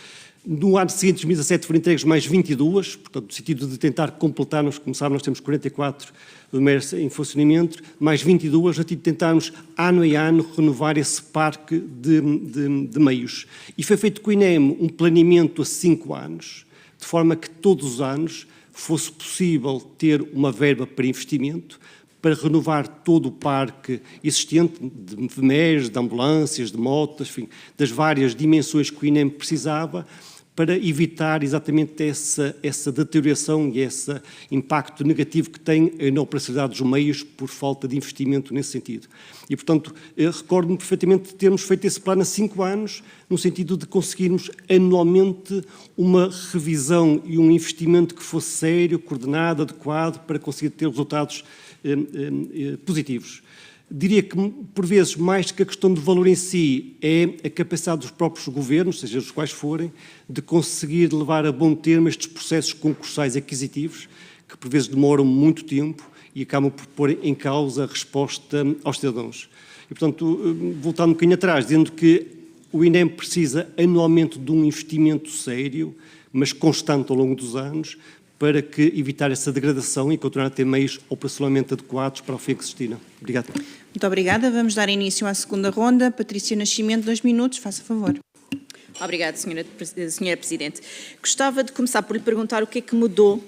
No ano seguinte, 2017, foram entregues mais 22, portanto, no sentido de tentar completar, nós temos 44 VMERs em funcionamento, mais 22, no sentido de tentarmos, ano a ano, renovar esse parque de meios. E foi feito com o INEM um planeamento a 5 anos, de forma que todos os anos fosse possível ter uma verba para investimento, para renovar todo o parque existente de VMERs, de ambulâncias, de motos, enfim, das várias dimensões que o INEM precisava, para evitar exatamente essa deterioração e esse impacto negativo que tem na operacionalidade dos meios por falta de investimento nesse sentido. E, portanto, recordo-me perfeitamente de termos feito esse plano há 5 anos, no sentido de conseguirmos anualmente uma revisão e um investimento que fosse sério, coordenado, adequado, para conseguir ter resultados positivos. Diria que, por vezes, mais que a questão do valor em si, é a capacidade dos próprios governos, seja os quais forem, de conseguir levar a bom termo estes processos concursais aquisitivos, que por vezes demoram muito tempo e acabam por pôr em causa a resposta aos cidadãos. E, portanto, voltando um bocadinho atrás, dizendo que o INEM precisa anualmente de um investimento sério, mas constante ao longo dos anos, para que evitar essa degradação e continuar a ter meios operacionalmente adequados para o fim que se destina. Obrigado. Muito obrigada. Vamos dar início à segunda ronda. Patrícia Nascimento, 2 minutos, faça favor. Obrigada, Senhora Presidente. Gostava de começar por lhe perguntar o que é que mudou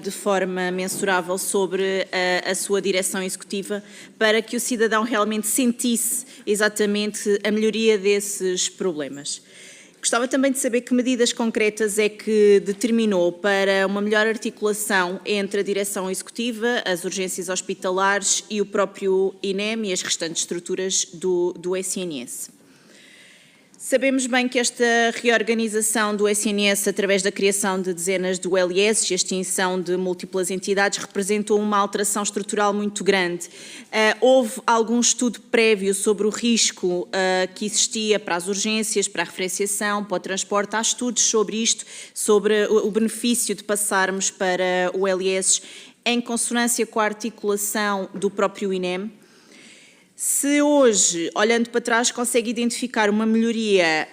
de forma mensurável sobre a sua direção executiva para que o cidadão realmente sentisse exatamente a melhoria desses problemas. Gostava também de saber que medidas concretas é que determinou para uma melhor articulação entre a direção executiva, as urgências hospitalares e o próprio INEM e as restantes estruturas do SNS. Sabemos bem que esta reorganização do SNS através da criação de dezenas de ULS e a extinção de múltiplas entidades representou uma alteração estrutural muito grande. Houve algum estudo prévio sobre o risco que existia para as urgências, para a referenciação, para o transporte? Há estudos sobre isto, sobre o benefício de passarmos para ULS em consonância com a articulação do próprio INEM? Se hoje, olhando para trás, consegue identificar uma melhoria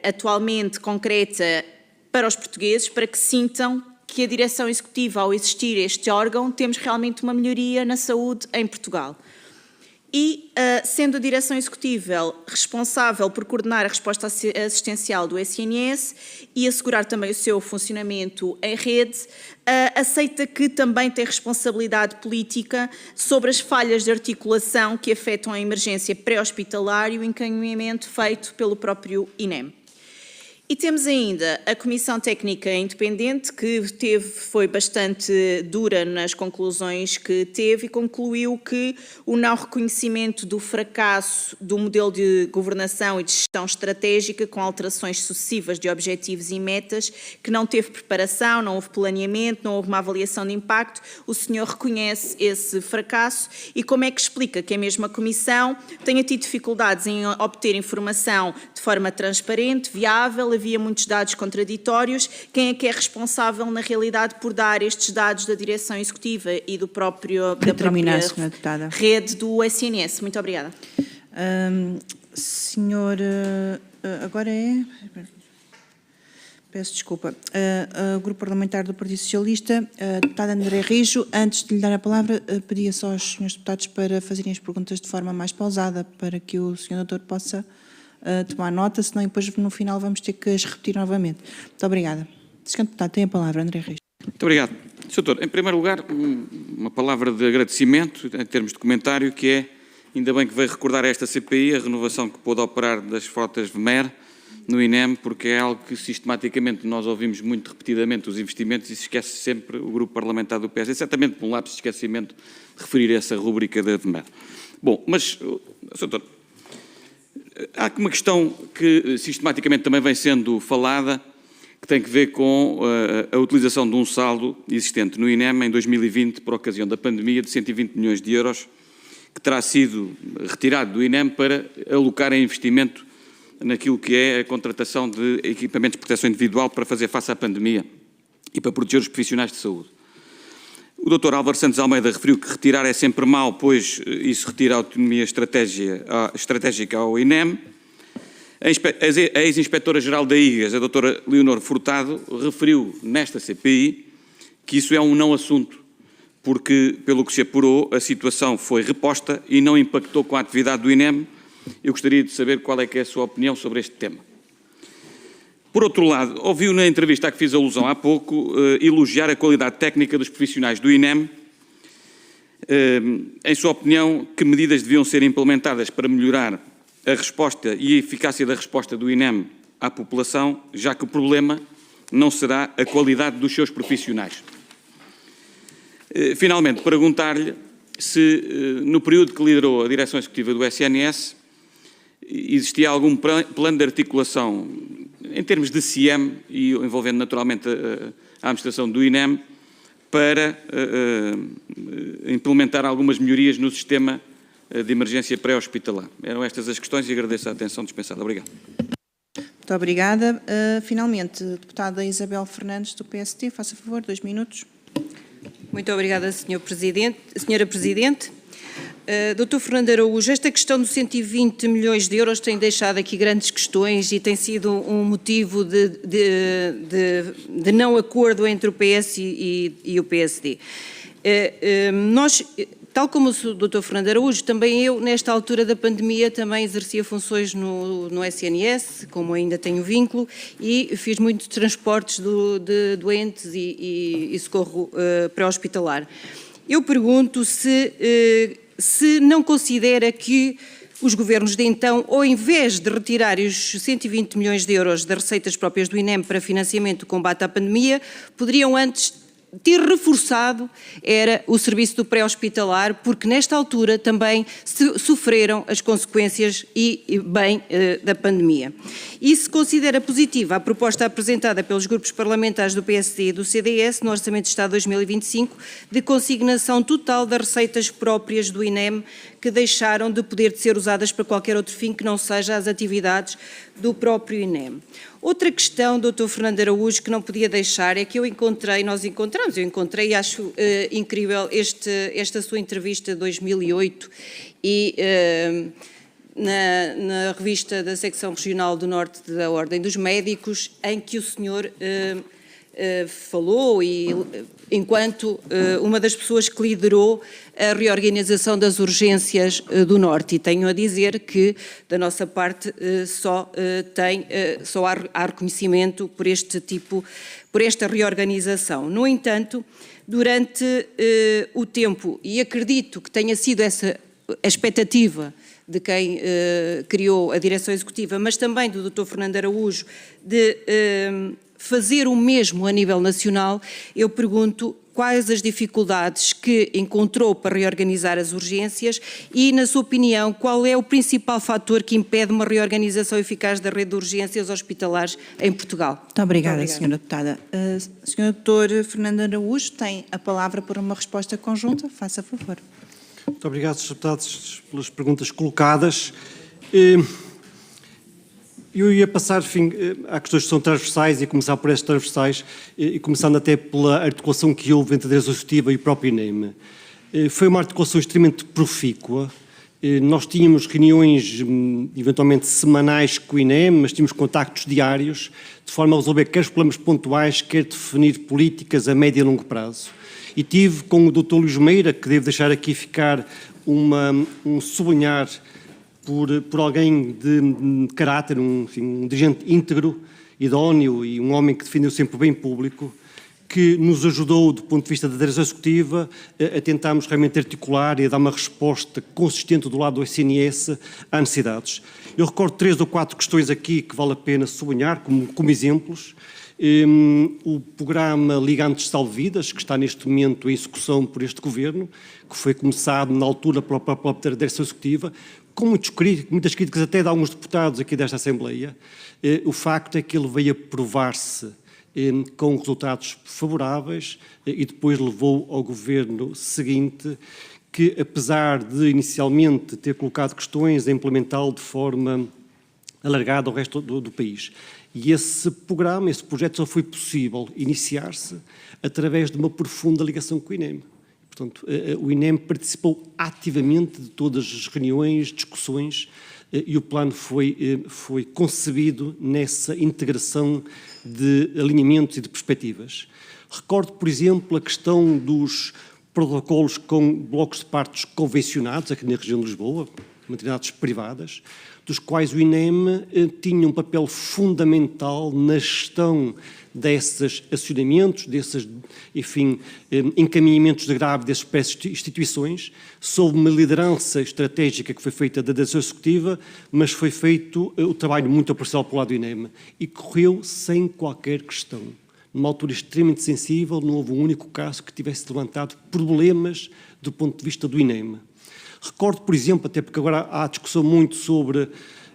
atualmente concreta para os portugueses, para que sintam que a direção executiva, ao existir este órgão, temos realmente uma melhoria na saúde em Portugal. E, sendo a direção executiva responsável por coordenar a resposta assistencial do SNS e assegurar também o seu funcionamento em rede, aceita que também tem responsabilidade política sobre as falhas de articulação que afetam a emergência pré-hospitalar e o encaminhamento feito pelo próprio INEM. E temos ainda a Comissão Técnica Independente, que foi bastante dura nas conclusões que teve e concluiu que o não reconhecimento do fracasso do modelo de governação e de gestão estratégica, com alterações sucessivas de objetivos e metas, que não teve preparação, não houve planeamento, não houve uma avaliação de impacto, o senhor reconhece esse fracasso e como é que explica que a mesma Comissão tenha tido dificuldades em obter informação de forma transparente, viável, havia muitos dados contraditórios. Quem é que é responsável, na realidade, por dar estes dados da direção executiva e da própria rede do SNS? Muito obrigada. Senhor, agora é... Peço desculpa. O Grupo Parlamentar do Partido Socialista, deputado André Rijo, antes de lhe dar a palavra, pedia só aos senhores deputados para fazerem as perguntas de forma mais pausada, para que o senhor doutor possa tomar nota, senão depois no final vamos ter que as repetir novamente. Muito obrigada. Senhor deputado, tem a palavra, André Rijo. Muito obrigado. Sr. Doutor, em primeiro lugar, uma palavra de agradecimento, em termos de comentário, que é, ainda bem que veio recordar a esta CPI, a renovação que pôde operar das frotas VMER no INEM, porque é algo que sistematicamente nós ouvimos muito repetidamente, os investimentos, e se esquece sempre o Grupo Parlamentar do PS, certamente por um lapso de esquecimento de referir essa rúbrica da VMER. Bom, mas, Sr. Doutor, há uma questão que sistematicamente também vem sendo falada, que tem que ver com a utilização de um saldo existente no INEM em 2020, por ocasião da pandemia, de 120 milhões de euros, que terá sido retirado do INEM para alocar em investimento naquilo que é a contratação de equipamentos de proteção individual para fazer face à pandemia e para proteger os profissionais de saúde. O Dr. Álvaro Santos Almeida referiu que retirar é sempre mau, pois isso retira a autonomia estratégica ao INEM. A ex-inspetora-geral da IGAS, a doutora Leonor Furtado, referiu nesta CPI que isso é um não assunto, porque, pelo que se apurou, a situação foi reposta e não impactou com a atividade do INEM. Eu gostaria de saber qual é que é a sua opinião sobre este tema. Por outro lado, ouviu na entrevista a que fiz alusão há pouco elogiar a qualidade técnica dos profissionais do INEM. Em sua opinião, que medidas deviam ser implementadas para melhorar a resposta e a eficácia da resposta do INEM à população, já que o problema não será a qualidade dos seus profissionais? Finalmente, perguntar-lhe se, no período que liderou a direção executiva do SNS, existia algum plano de articulação, em termos de CIEM, e envolvendo naturalmente a administração do INEM, para implementar algumas melhorias no sistema de emergência pré-hospitalar. Eram estas as questões e agradeço a atenção dispensada. Obrigado. Muito obrigada. Finalmente, deputada Isabel Fernandes, do PST, faça favor, 2 minutos. Muito obrigada, Senhora Presidente. Dr. Fernando Araújo, esta questão dos 120 milhões de euros tem deixado aqui grandes questões e tem sido um motivo de não acordo entre o PS e o PSD. Nós, tal como o Dr. Fernando Araújo, também eu, nesta altura da pandemia, também exercia funções no SNS, como ainda tenho vínculo, e fiz muitos transportes de doentes e socorro pré-hospitalar. Eu pergunto se não considera que os governos de então, ao invés de retirarem os 120 milhões de euros das receitas próprias do INEM para financiamento do combate à pandemia, poderiam antes ter reforçado o serviço do pré-hospitalar, porque nesta altura também sofreram as consequências da pandemia. E se considera positiva a proposta apresentada pelos grupos parlamentares do PSD e do CDS no Orçamento de Estado 2025 de consignação total das receitas próprias do INEM que deixaram de poder ser usadas para qualquer outro fim que não seja as atividades do próprio INEM. Outra questão, Dr. Fernando Araújo, que não podia deixar é que eu encontrei e acho incrível esta sua entrevista de 2008 e na revista da secção regional do Norte da Ordem dos Médicos, em que o senhor falou enquanto uma das pessoas que liderou a reorganização das urgências do Norte, e tenho a dizer que da nossa parte só há reconhecimento por esta reorganização. No entanto, durante o tempo, e acredito que tenha sido essa a expectativa de quem criou a direção executiva, mas também do Dr. Fernando Araújo, de fazer o mesmo a nível nacional, eu pergunto quais as dificuldades que encontrou para reorganizar as urgências e, na sua opinião, qual é o principal fator que impede uma reorganização eficaz da rede de urgências hospitalares em Portugal? Muito obrigada, Sra. Deputada. Sr. Dr. Fernando Araújo tem a palavra para uma resposta conjunta. Faça favor. Muito obrigado, Sr. Deputados, pelas perguntas colocadas. Eu ia passar, enfim, a questões que são transversais e começar por estas transversais, e começando até pela articulação que houve entre a direção executiva e o próprio INEM. Foi uma articulação extremamente profícua. Nós tínhamos reuniões, eventualmente semanais com o INEM, mas tínhamos contactos diários, de forma a resolver quer os problemas pontuais, quer definir políticas a médio e longo prazo. E tive com o Dr. Luís Meira, que devo deixar aqui ficar um sublinhar por alguém de caráter, um dirigente íntegro, idóneo e um homem que defendeu sempre o bem público, que nos ajudou, do ponto de vista da direção executiva, a tentarmos realmente articular e a dar uma resposta consistente do lado do SNS às necessidades. Eu recordo 3 ou 4 questões aqui que vale a pena sublinhar como exemplos. O programa Ligantes Salve Vidas, que está neste momento em execução por este Governo, que foi começado na altura pela própria direção executiva, com muitas críticas até de alguns deputados aqui desta Assembleia. O facto é que ele veio a provar-se com resultados favoráveis, e depois levou ao governo seguinte, que apesar de inicialmente ter colocado questões, a implementá-lo de forma alargada ao resto do país. E esse programa, esse projeto só foi possível iniciar-se através de uma profunda ligação com o INEM. Portanto, o INEM participou ativamente de todas as reuniões, discussões, e o plano foi concebido nessa integração de alinhamentos e de perspectivas. Recordo, por exemplo, a questão dos protocolos com blocos de partos convencionados, aqui na região de Lisboa, maternidades privadas, dos quais o INEM tinha um papel fundamental na gestão desses acionamentos, desses, enfim, encaminhamentos de grávidas para essas instituições, sob uma liderança estratégica que foi feita da direção executiva, mas foi feito o trabalho muito parcial pelo lado do INEM e correu sem qualquer questão. Numa altura extremamente sensível, não houve um único caso que tivesse levantado problemas do ponto de vista do INEM. Recordo, por exemplo, até porque agora há discussão muito sobre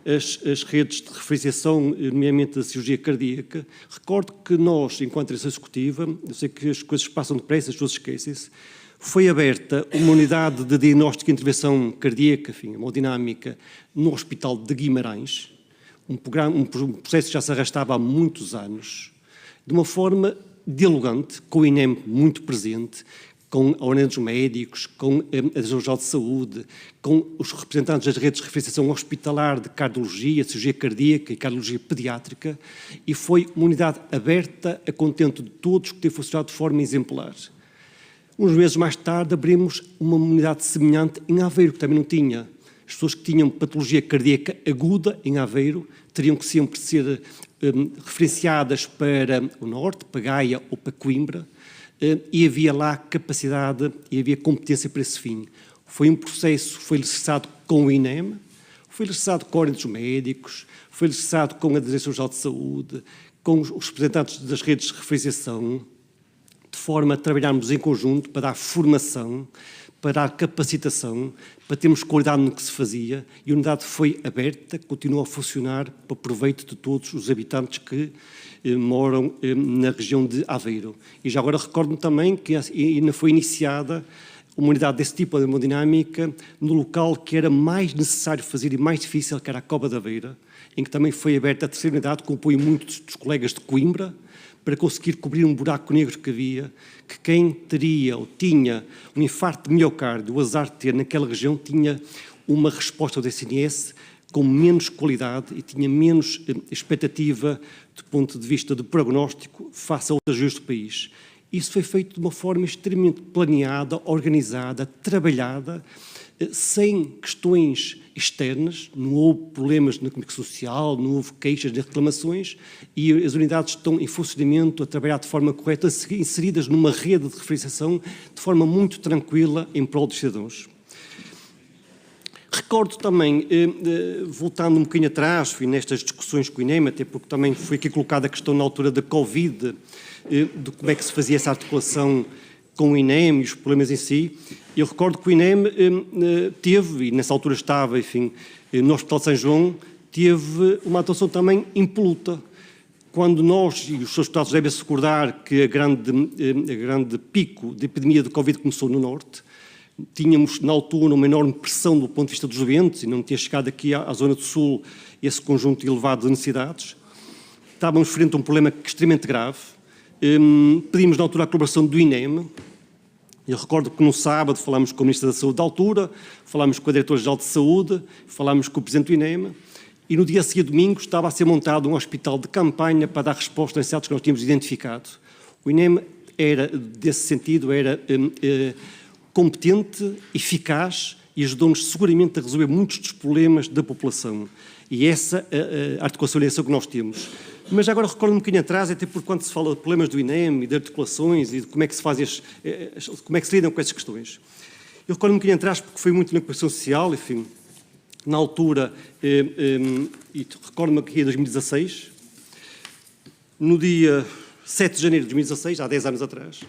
as redes de referenciação, nomeadamente da cirurgia cardíaca, recordo que nós, enquanto direção executiva, eu sei que as coisas passam depressa, as pessoas esquecem-se, foi aberta uma unidade de diagnóstico e intervenção cardíaca, enfim, hemodinâmica, no Hospital de Guimarães, um processo que já se arrastava há muitos anos, de uma forma dialogante, com o INEM muito presente, com a Ordem dos Médicos, com a Direção-Geral de Saúde, com os representantes das redes de referenciação hospitalar de cardiologia, cirurgia cardíaca e cardiologia pediátrica, e foi uma unidade aberta a contento de todos, que tem funcionado de forma exemplar. Uns meses mais tarde abrimos uma unidade semelhante em Aveiro, que também não tinha. As pessoas que tinham patologia cardíaca aguda em Aveiro teriam que sempre ser referenciadas para o Norte, para Gaia ou para Coimbra, e havia lá capacidade e havia competência para esse fim. Foi um processo, foi licenciado com o INEM, foi licenciado com a Ordem dos Médicos, foi licenciado com a Direção-Geral de Saúde, com os representantes das redes de referenciação, de forma a trabalharmos em conjunto para dar formação, para dar capacitação, para termos qualidade no que se fazia, e a unidade foi aberta, continua a funcionar para proveito de todos os habitantes que moram na região de Aveiro. E já agora recordo-me também que ainda foi iniciada uma unidade desse tipo de hemodinâmica no local que era mais necessário fazer e mais difícil, que era a Cova da Beira, em que também foi aberta a terceira unidade, com o apoio muito dos colegas de Coimbra, para conseguir cobrir um buraco negro que havia, que quem teria ou tinha um infarto de miocárdio, o azar de ter naquela região, tinha uma resposta do SNS com menos qualidade e tinha menos expectativa do ponto de vista do prognóstico face a outras regiões do país. Isso foi feito de uma forma extremamente planeada, organizada, trabalhada, sem questões externas, não houve problemas na comunicação social, não houve queixas nem reclamações, e as unidades estão em funcionamento, a trabalhar de forma correta, inseridas numa rede de referenciação de forma muito tranquila em prol dos cidadãos. Recordo também, voltando um bocadinho atrás, fui nestas discussões com o INEM, até porque também foi aqui colocada a questão na altura da Covid, de como é que se fazia essa articulação com o INEM e os problemas em si. Eu recordo que o INEM teve, e nessa altura estava, enfim, no Hospital de São João, teve uma atuação também impoluta. Quando nós, e os seus deputados devem se recordar que a grande pico de epidemia de Covid começou no Norte, tínhamos na altura uma enorme pressão do ponto de vista dos doentes, e não tinha chegado aqui à zona do Sul esse conjunto elevado de necessidades. Estávamos frente a um problema extremamente grave. Pedimos na altura a colaboração do INEM. Eu recordo que no sábado falámos com o Ministro da Saúde da altura, falámos com a Diretora-Geral de Saúde, falámos com o Presidente do INEM, e no dia seguinte, domingo, estava a ser montado um hospital de campanha para dar resposta aos necessidades que nós tínhamos identificado. O INEM era, desse sentido, era competente, eficaz e ajudou-nos seguramente a resolver muitos dos problemas da população. E essa a articulação é essa que nós temos. Mas agora recordo um bocadinho atrás, até porque quando se fala de problemas do INEM e de articulações e de como é que se faz como é que se lidam com essas questões. Eu recordo um bocadinho atrás porque foi muito na ocupação social, enfim, na altura, e recordo-me aqui em 2016, no dia 7 de janeiro de 2016, há 10 anos atrás,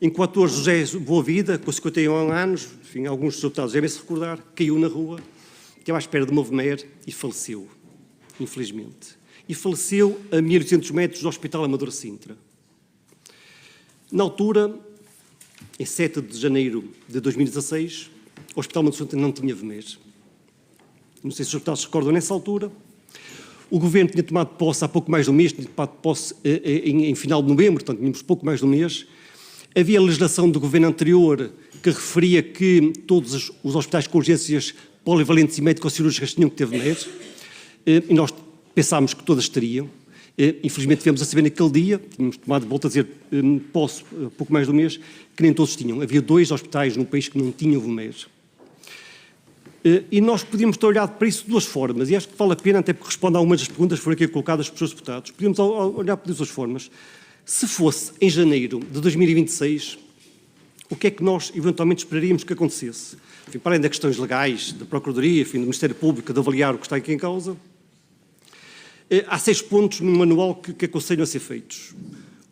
enquanto o José Boa Vida, com 51 anos, enfim, alguns dos deputados devem se recordar, caiu na rua, esteve à espera de uma Vmer e faleceu, infelizmente. e faleceu a 1.800 metros do Hospital Amadora Sintra. Na altura, em 7 de janeiro de 2016, o Hospital Amadora Sintra não tinha VMEs. Não sei se os deputados se recordam nessa altura. O Governo tinha tomado posse há pouco mais de um mês, tinha tomado posse em final de novembro, portanto, tínhamos pouco mais de um mês. Havia a legislação do Governo anterior que referia que todos os hospitais com urgências polivalentes e médico-cirúrgicas tinham que ter VMEs, e nós pensámos que todas teriam. Infelizmente, tivemos a saber naquele dia, tínhamos tomado, volto a dizer, posse há pouco mais de um mês, que nem todos tinham. Havia 2 hospitais no país que não tinham VMEs. E nós podíamos ter olhado para isso de 2 formas, e acho que vale a pena, até porque responde a algumas das perguntas que foram aqui colocadas pelos seus deputados. Podíamos olhar para 2 formas. Se fosse em janeiro de 2026, o que é que nós eventualmente esperaríamos que acontecesse? Enfim, para além das questões legais, da Procuradoria, enfim, do Ministério Público, de avaliar o que está aqui em causa, há 6 pontos no manual que aconselham a ser feitos.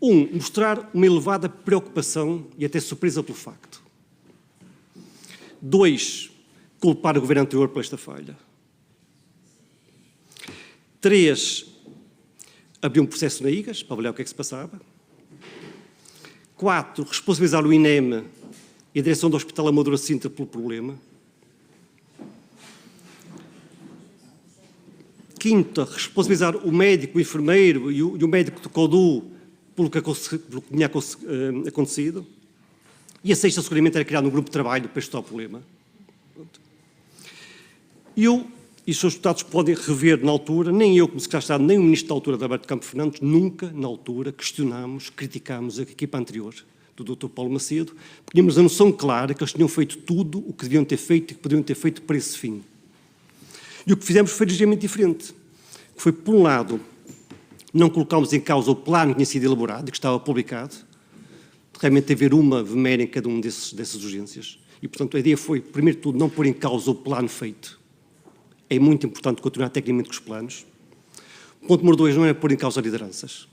1, mostrar uma elevada preocupação e até surpresa pelo facto. 2, culpar o Governo anterior por esta falha. 3, abrir um processo na IGAS para avaliar o que é que se passava. 4, responsabilizar o INEM e a direção do Hospital Amadora Sintra pelo problema. 5, responsabilizar o médico, o enfermeiro e o médico do CODU pelo que tinha acontecido. E a 6, seguramente, era criar um grupo de trabalho para estudar o problema. Eu, e os seus deputados podem rever na altura, nem eu, como secretário de Estado, nem o Ministro da altura, Alberto Campos Fernandes, nunca, na altura, questionámos, criticámos a equipa anterior, do Dr. Paulo Macedo, porque tínhamos a noção clara que eles tinham feito tudo o que deviam ter feito e que poderiam ter feito para esse fim. E o que fizemos foi ligeiramente diferente. Que foi, por um lado, não colocámos em causa o plano que tinha sido elaborado e que estava publicado, de realmente haver uma VMER em cada uma dessas urgências. E, portanto, a ideia foi, primeiro de tudo, não pôr em causa o plano feito. É muito importante continuar tecnicamente com os planos. Ponto número 2, não era pôr em causa lideranças.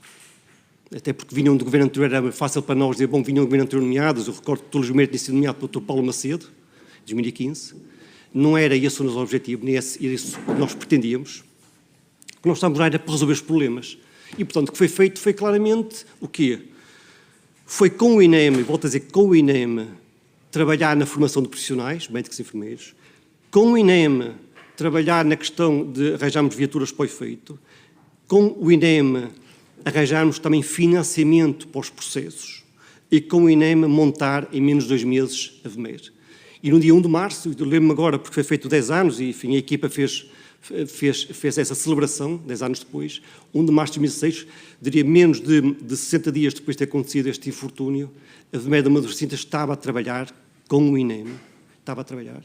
Até porque vinham do Governo anterior, era fácil para nós dizer, bom, vinham do Governo anterior nomeados, eu recordo que todos os meses tinha sido nomeado pelo Dr. Paulo Macedo, em 2015. Não era esse o nosso objetivo, nem esse isso que nós pretendíamos. O que nós estávamos lá era para resolver os problemas. E, portanto, o que foi feito foi claramente o quê? Foi com o INEM, volto a dizer, com o INEM, trabalhar na formação de profissionais, médicos e enfermeiros, com o INEM, trabalhar na questão de arranjarmos viaturas para o efeito, com o INEM arranjarmos também financiamento para os processos e com o INEM montar em menos de 2 meses a VMER. E no dia 1 de março, eu lembro-me agora porque foi feito 10 anos e enfim, a equipa fez essa celebração, 10 anos depois, 1 de março de 2016, diria menos de 60 dias depois de ter acontecido este infortúnio, a VMER da Amadora Sintra estava a trabalhar com o INEM, estava a trabalhar.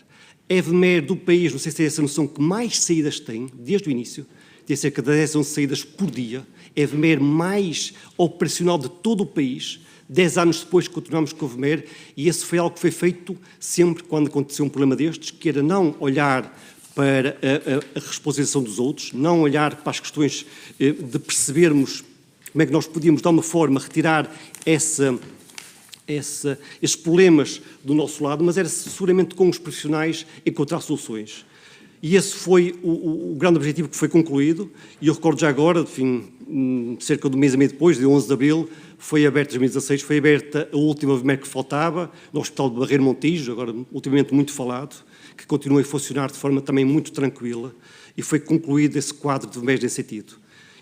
É a VMER do país, não sei se é essa noção, que mais saídas tem, desde o início, tem cerca de 10 ou 11 saídas por dia, é a VMER mais operacional de todo o país. 10 anos depois continuamos com a VMER e esse foi algo que foi feito sempre quando aconteceu um problema destes, que era não olhar para a responsabilização dos outros, não olhar para as questões de percebermos como é que nós podíamos, de alguma forma, retirar esses problemas do nosso lado, mas era seguramente com os profissionais encontrar soluções. E esse foi o grande objetivo que foi concluído, e eu recordo já agora, enfim, cerca de um mês e meio depois, de 11 de abril, foi aberta, em 2016, foi aberta a última VMER que faltava, no Hospital de Barreiro Montijo, agora ultimamente muito falado, que continua a funcionar de forma também muito tranquila, e foi concluído esse quadro de VMER nesse sentido.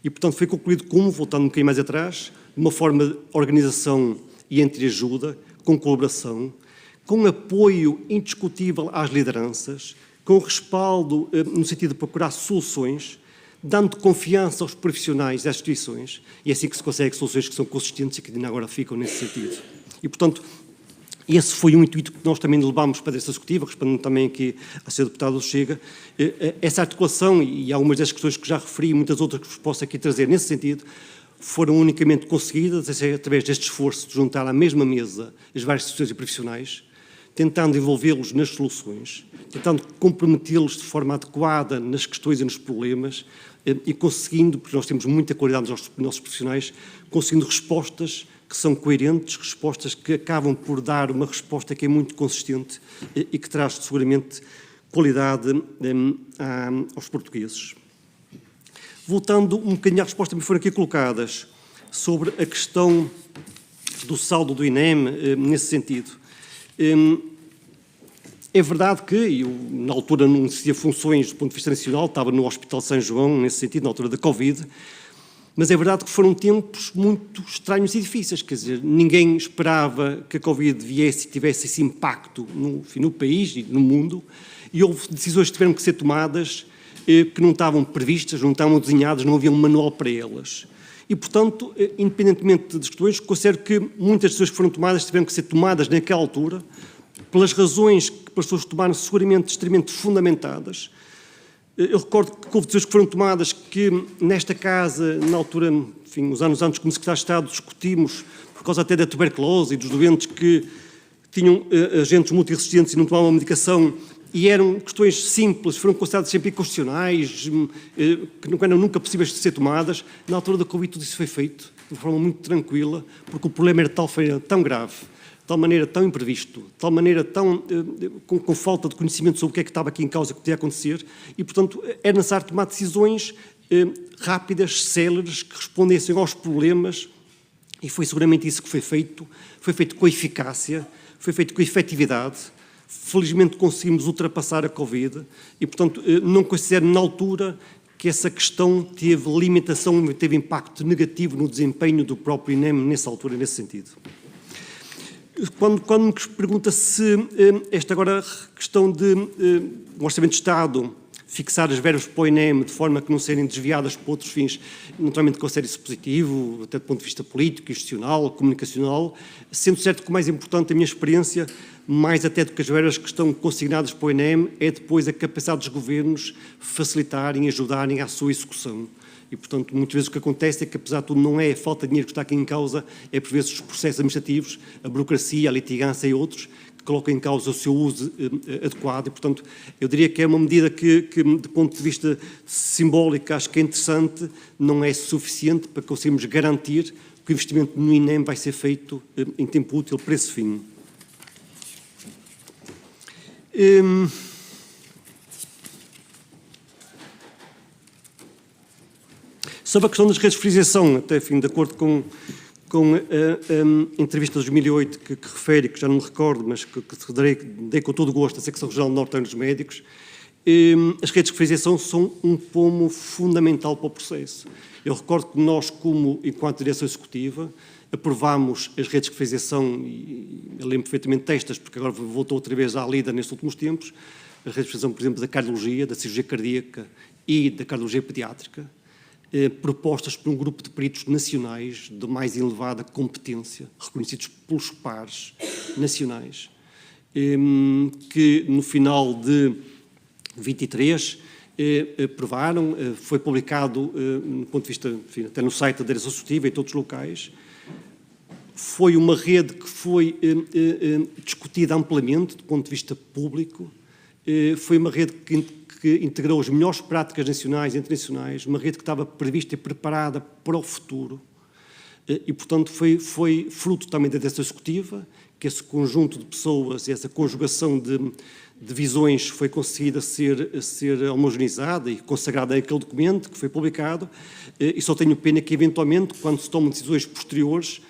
E, portanto, foi concluído como, voltando um bocadinho mais atrás, de uma forma de organização e entreajuda, com colaboração, com apoio indiscutível às lideranças, com respaldo no sentido de procurar soluções, dando confiança aos profissionais das instituições, e é assim que se consegue soluções que são consistentes e que ainda agora ficam nesse sentido. E, portanto, esse foi um intuito que nós também levámos para a direção executiva, respondendo também aqui a Sr. Deputado do Chega, essa articulação e algumas das questões que já referi e muitas outras que posso aqui trazer nesse sentido, foram unicamente conseguidas através deste esforço de juntar à mesma mesa as várias instituições e profissionais, tentando envolvê-los nas soluções, tentando comprometê-los de forma adequada nas questões e nos problemas e conseguindo, porque nós temos muita qualidade nos nossos profissionais, conseguindo respostas que são coerentes, respostas que acabam por dar uma resposta que é muito consistente e que traz seguramente qualidade aos portugueses. Voltando um bocadinho à resposta que me foram aqui colocadas sobre a questão do saldo do INEM, nesse sentido. É verdade que eu, na altura, não exercia funções do ponto de vista nacional, estava no Hospital São João, nesse sentido, na altura da Covid, mas é verdade que foram tempos muito estranhos e difíceis, quer dizer, ninguém esperava que a Covid viesse e tivesse esse impacto no país e no mundo, e houve decisões que tiveram que ser tomadas que não estavam previstas, não estavam desenhadas, não havia um manual para elas. E, portanto, independentemente das questões, considero que muitas decisões que foram tomadas tiveram que ser tomadas naquela altura, pelas razões que as pessoas tomaram seguramente extremamente fundamentadas. Eu recordo que houve decisões que foram tomadas que nesta casa, na altura, enfim, uns anos antes, como secretário de Estado, discutimos por causa até da tuberculose e dos doentes que tinham agentes multiresistentes e não tomavam medicação, e eram questões simples, foram consideradas sempre inconstitucionais, que não eram nunca possíveis de ser tomadas. Na altura da Covid tudo isso foi feito de forma muito tranquila, porque o problema era tão grave, de tal maneira tão imprevisto, de tal maneira tão com falta de conhecimento sobre o que é que estava aqui em causa, o que podia acontecer, e, portanto, era necessário tomar decisões rápidas, céleres, que respondessem aos problemas, e foi seguramente isso que foi feito com eficácia, foi feito com efetividade. Felizmente conseguimos ultrapassar a Covid e, portanto, não considero na altura que essa questão teve limitação, teve impacto negativo no desempenho do próprio INEM nessa altura, nesse sentido. Quando me pergunta se esta agora questão de um Orçamento de Estado fixar as verbas para o INEM de forma que não serem desviadas para outros fins, naturalmente considero isso positivo, até do ponto de vista político, institucional, comunicacional, sendo certo que o mais importante, a minha experiência, mais até do que as verbas que estão consignadas para o INEM, é depois a capacidade dos governos facilitarem, ajudarem à sua execução. E, portanto, muitas vezes o que acontece é que, apesar de tudo, não é a falta de dinheiro que está aqui em causa, é, por vezes, os processos administrativos, a burocracia, a litigância e outros, que colocam em causa o seu uso adequado. E, portanto, eu diria que é uma medida que, do ponto de vista simbólico, acho que é interessante, não é suficiente para conseguirmos garantir que o investimento no INEM vai ser feito em tempo útil para esse fim. Sobre a questão das redes de fidelização, até, enfim, de acordo com a entrevista de 2008 que refere, que já não me recordo, mas que dei com todo o gosto à Secção Regional do Norte dos Médicos, as redes de fidelização são um pomo fundamental para o processo. Eu recordo que nós, enquanto direção executiva, aprovámos as redes de fidelização, e eu lembro perfeitamente destas, porque agora voltou outra vez à lida nestes últimos tempos, as redes de fidelização, por exemplo, da cardiologia, da cirurgia cardíaca e da cardiologia pediátrica, propostas por um grupo de peritos nacionais de mais elevada competência, reconhecidos pelos pares nacionais, que no final de 23 aprovaram, foi publicado, do ponto de vista, enfim, até no site da Direção Executiva e em todos os locais. Foi uma rede que foi discutida amplamente do ponto de vista público, foi uma rede que integrou as melhores práticas nacionais e internacionais, uma rede que estava prevista e preparada para o futuro e, portanto, foi fruto também da direção executiva, que esse conjunto de pessoas e essa conjugação de visões foi conseguida ser homogeneizada e consagrada naquele documento que foi publicado, e só tenho pena que, eventualmente, quando se tomam decisões posteriores,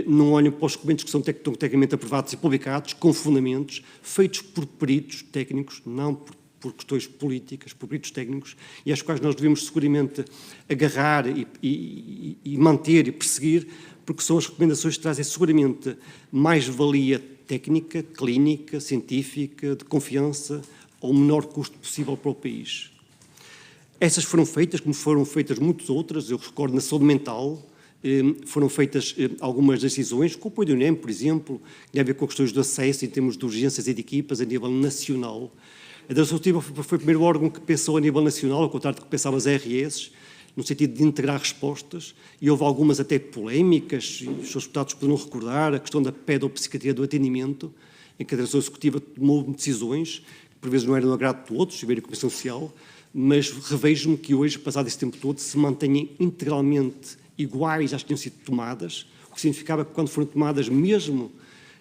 não olhem para os documentos que são tecnicamente aprovados e publicados, com fundamentos, feitos por peritos técnicos, não por questões políticas, por peritos técnicos, e às quais nós devemos seguramente agarrar e manter e perseguir, porque são as recomendações que trazem seguramente mais valia técnica, clínica, científica, de confiança, ao menor custo possível para o país. Essas foram feitas, como foram feitas muitas outras, eu recordo na saúde mental, foram feitas algumas decisões, com o apoio do INEM, por exemplo, que tem a ver com questões do acesso em termos de urgências e de equipas a nível nacional. A Direção Executiva foi o primeiro órgão que pensou a nível nacional, ao contrário do que pensavam as RS, no sentido de integrar respostas, e houve algumas até polémicas, e os seus deputados poderão recordar, a questão da pedopsiquiatria do atendimento, em que a Direção Executiva tomou decisões, que por vezes não eram do agrado de todos, e veio a Comissão Social, mas revejo-me que hoje, passado esse tempo todo, se mantêm integralmente iguais às que tinham sido tomadas, o que significava que quando foram tomadas, mesmo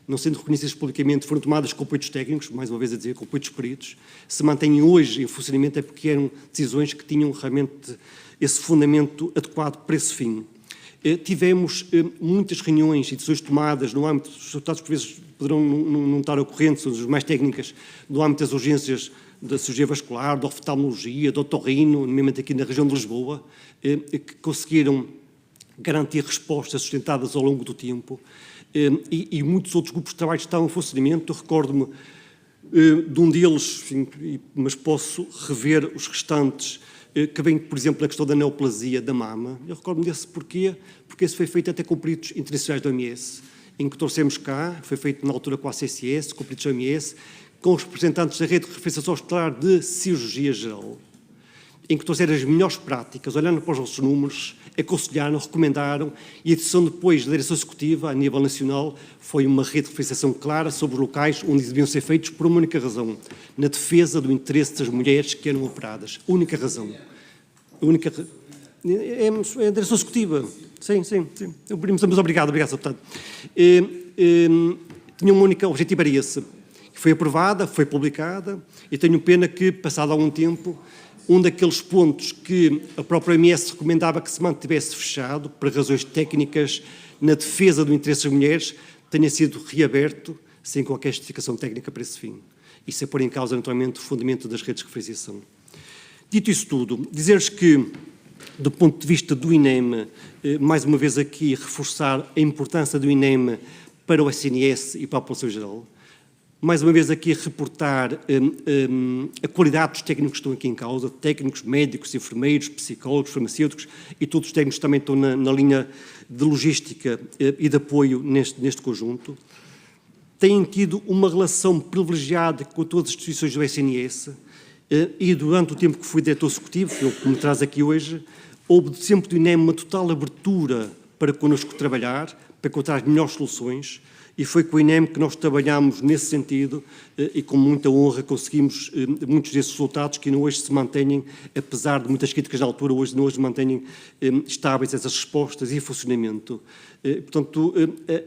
não sendo reconhecidas publicamente, foram tomadas com apoios técnicos, mais uma vez a dizer, com apoios peritos, se mantêm hoje em funcionamento é porque eram decisões que tinham realmente esse fundamento adequado para esse fim. Tivemos muitas reuniões e decisões tomadas no âmbito, os resultados por vezes poderão não estar ocorrentes, são as mais técnicas, no âmbito das urgências da cirurgia vascular, da oftalmologia, do otorrino, nomeadamente aqui na região de Lisboa, que conseguiram garantir respostas sustentadas ao longo do tempo, e muitos outros grupos de trabalho estão em funcionamento. Eu recordo-me de um deles, enfim, mas posso rever os restantes, que vem, por exemplo, na questão da neoplasia da mama. Eu recordo-me desse porquê, porque esse foi feito até com peritos internacionais da OMS, em que trouxemos cá, foi feito na altura com a ACCS, com peritos da OMS, com os representantes da rede de referência hospitalar de cirurgia geral, em que trouxeram as melhores práticas, olhando para os nossos números, aconselharam, recomendaram, e a decisão depois da direção executiva, a nível nacional, foi uma rede de referenciação clara sobre os locais onde deviam ser feitos por uma única razão, na defesa do interesse das mulheres que eram operadas. Única razão. É a direção executiva. Sim. Mas obrigado, Sr. Deputado. Tinha um único objetivo, era esse. Foi aprovada, foi publicada, e tenho pena que, passado algum tempo, um daqueles pontos que a própria OMS recomendava que se mantivesse fechado, por razões técnicas, na defesa do interesse das mulheres, tenha sido reaberto, sem qualquer justificação técnica para esse fim. Isso é pôr em causa, naturalmente, o fundamento das redes de referenciação. Dito isso tudo, dizer-vos que, do ponto de vista do INEM, mais uma vez aqui reforçar a importância do INEM para o SNS e para a população geral. Mais uma vez aqui reportar a qualidade dos técnicos que estão aqui em causa, técnicos, médicos, enfermeiros, psicólogos, farmacêuticos, e todos os técnicos também estão na linha de logística e de apoio neste conjunto. Têm tido uma relação privilegiada com todas as instituições do SNS, e durante o tempo que fui diretor executivo, que me traz aqui hoje, houve sempre do INEM uma total abertura para connosco trabalhar, para encontrar as melhores soluções, e foi com o INEM que nós trabalhámos nesse sentido, e com muita honra conseguimos muitos desses resultados que hoje se mantêm, apesar de muitas críticas na altura, hoje mantêm estáveis essas respostas e funcionamento. Portanto,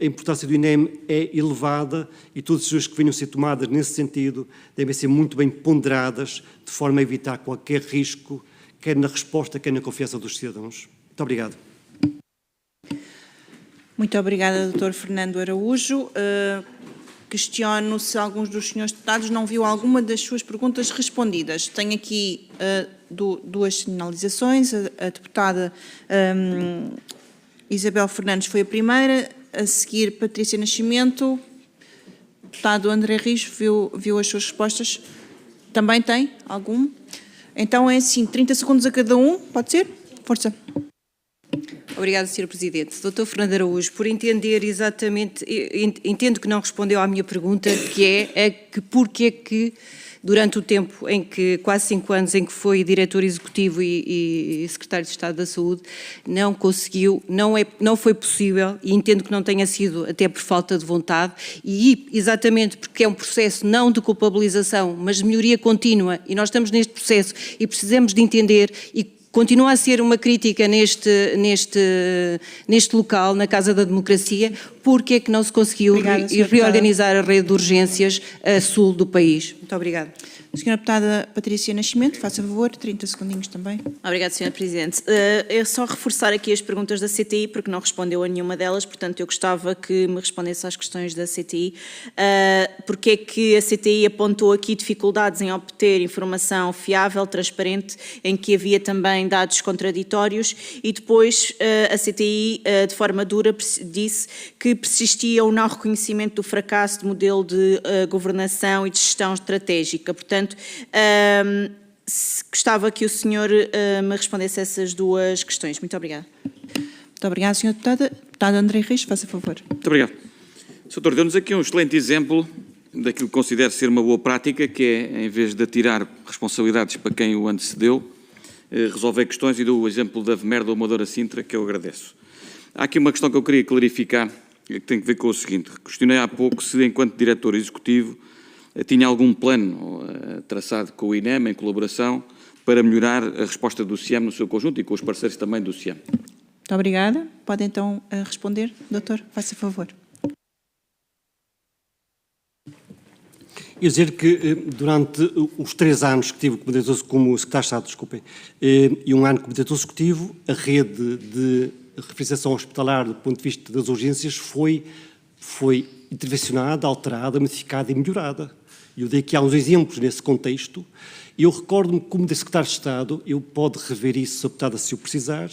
a importância do INEM é elevada, e todas as decisões que venham a ser tomadas nesse sentido devem ser muito bem ponderadas, de forma a evitar qualquer risco, quer na resposta, quer na confiança dos cidadãos. Muito obrigado. Muito obrigada, Dr. Fernando Araújo. Questiono se alguns dos senhores deputados não viu alguma das suas perguntas respondidas. Tenho aqui duas sinalizações. A deputada Isabel Fernandes foi a primeira, a seguir Patrícia Nascimento. O deputado André Rijo viu as suas respostas. Também tem algum? Então é assim, 30 segundos a cada um, pode ser? Força. Obrigada, Sr. Presidente. Dr. Fernando Araújo, por entender exatamente, entendo que não respondeu à minha pergunta, que é que porque que durante o tempo em que, quase 5 anos, em que foi diretor executivo e secretário de Estado da Saúde, não conseguiu, não foi possível, e entendo que não tenha sido até por falta de vontade, e exatamente porque é um processo não de culpabilização, mas de melhoria contínua, e nós estamos neste processo e precisamos de entender, e continua a ser uma crítica neste local, na Casa da Democracia, porque é que não se conseguiu reorganizar a rede de urgências a sul do país. Muito obrigada. Senhora deputada Patrícia Nascimento, faça favor, 30 segundinhos também. Obrigada, Sra. Presidente. É só reforçar aqui as perguntas da CTI, porque não respondeu a nenhuma delas, portanto eu gostava que me respondesse às questões da CTI. Porque é que a CTI apontou aqui dificuldades em obter informação fiável, transparente, em que havia também dados contraditórios, e depois a CTI, de forma dura, disse que persistia o não reconhecimento do fracasso de modelo de governação e de gestão estratégica. Portanto, gostava que o senhor me respondesse essas duas questões. Muito obrigada. Muito obrigada, senhora deputada. Deputado André Rijo, faça favor. Muito obrigado. Sr. Doutor, deu-nos aqui um excelente exemplo daquilo que considero ser uma boa prática, que é, em vez de atirar responsabilidades para quem o antecedeu, resolver questões, e dou o exemplo da VMER da Amadora Sintra, que eu agradeço. Há aqui uma questão que eu queria clarificar, que tem a ver com o seguinte. Questionei há pouco se, enquanto diretor executivo, tinha algum plano traçado com o INEM, em colaboração, para melhorar a resposta do CIEM no seu conjunto e com os parceiros também do CIEM. Muito obrigada. Pode então responder, doutor, faça favor. Eu dizer que durante os 3 anos que tive como secretário de Estado, desculpem, e 1 ano como diretor executivo, a rede de referenciação hospitalar do ponto de vista das urgências foi intervencionada, alterada, modificada e melhorada. Eu dei aqui há uns exemplos nesse contexto. Eu recordo-me como de secretário de Estado, eu posso rever isso, deputada, se eu precisar,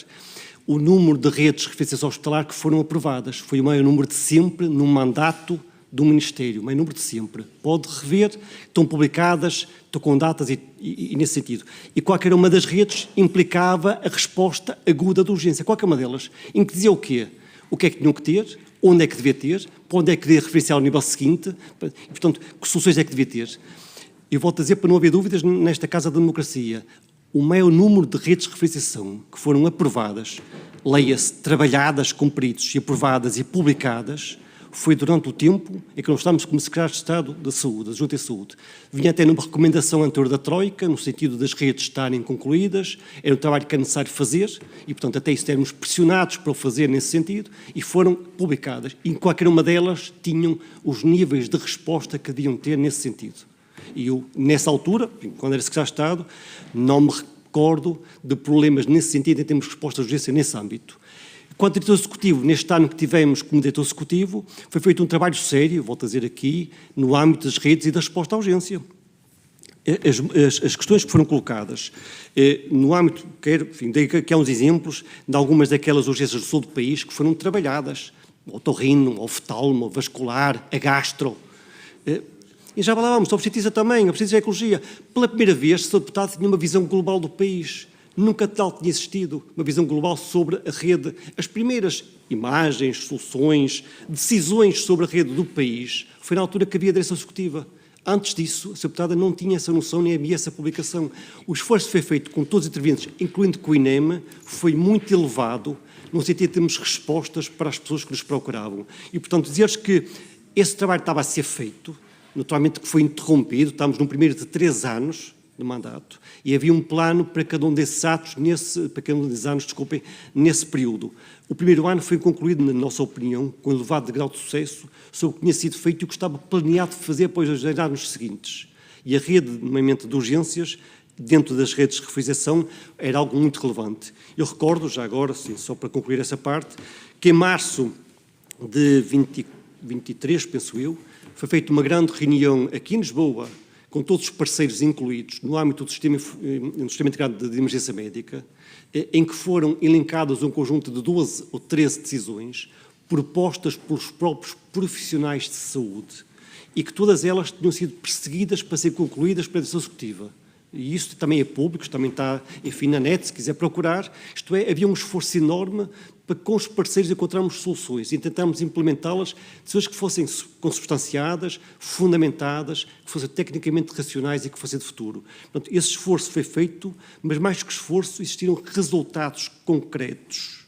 o número de redes de referenciação hospitalar que foram aprovadas. Foi o maior número de sempre no mandato do Ministério, o maior número de sempre. Pode rever, estão publicadas, estão com datas e nesse sentido. E qualquer uma das redes implicava a resposta aguda de urgência, qualquer uma delas, em que dizia o quê? O que é que tinham que ter, onde é que devia ter, para onde é que devia referenciar ao nível seguinte, e, portanto, que soluções é que devia ter. Eu volto a dizer, para não haver dúvidas, nesta Casa da Democracia, o maior número de redes de referenciação que foram aprovadas, leia-se, trabalhadas com peritos e aprovadas e publicadas, foi durante o tempo em que nós estávamos como secretário de Estado da Saúde, da Junta de Saúde. Vinha até numa recomendação anterior da Troika, no sentido das redes estarem concluídas, era um trabalho que é necessário fazer, e, portanto, até isso éramos pressionados para o fazer nesse sentido, e foram publicadas. E qualquer uma delas tinham os níveis de resposta que deviam ter nesse sentido. E eu, nessa altura, quando era secretário de Estado, não me recordo de problemas nesse sentido, em termos de resposta de urgência nesse âmbito. Quanto diretor executivo, neste ano que tivemos como diretor executivo, foi feito um trabalho sério, volto a dizer aqui, no âmbito das redes e da resposta à urgência. As questões que foram colocadas no âmbito, enfim, dei aqui há uns exemplos de algumas daquelas urgências do sul do país que foram trabalhadas, o otorrino, o oftalmo, o vascular, a gastro. E já falávamos, a obstetricia também, a obstetrícia e a ecologia. Pela primeira vez, o Sr. Deputado tinha uma visão global do país. Nunca tal tinha existido uma visão global sobre a rede. As primeiras imagens, soluções, decisões sobre a rede do país foi na altura que havia a direção executiva. Antes disso, a Sra. Deputada não tinha essa noção nem havia essa publicação. O esforço que foi feito com todos os intervenientes, incluindo com o INEM, foi muito elevado, no sentido de termos respostas para as pessoas que nos procuravam. E, portanto, dizer-lhes que esse trabalho estava a ser feito, naturalmente que foi interrompido, estamos num primeiro de 3 anos, de mandato, e havia um plano para cada um desses atos, nesse período. O primeiro ano foi concluído, na nossa opinião, com elevado grau de sucesso, sobre o que tinha sido feito e o que estava planeado fazer após os anos seguintes. E a rede, nomeadamente de urgências, dentro das redes de referenciação, era algo muito relevante. Eu recordo, já agora, assim, só para concluir essa parte, que em março de 23, penso eu, foi feita uma grande reunião aqui em Lisboa, com todos os parceiros incluídos no âmbito do Sistema Integrado de Emergência Médica, em que foram elencadas um conjunto de 12 ou 13 decisões propostas pelos próprios profissionais de saúde e que todas elas tinham sido perseguidas para ser concluídas pela direção executiva. E isso também é público, isto também está, enfim, na net, se quiser procurar. Isto é, havia um esforço enorme para, com os parceiros, encontrarmos soluções e tentarmos implementá-las, decisões que fossem consubstanciadas, fundamentadas, que fossem tecnicamente racionais e que fossem de futuro. Portanto, esse esforço foi feito, mas mais que esforço, existiram resultados concretos,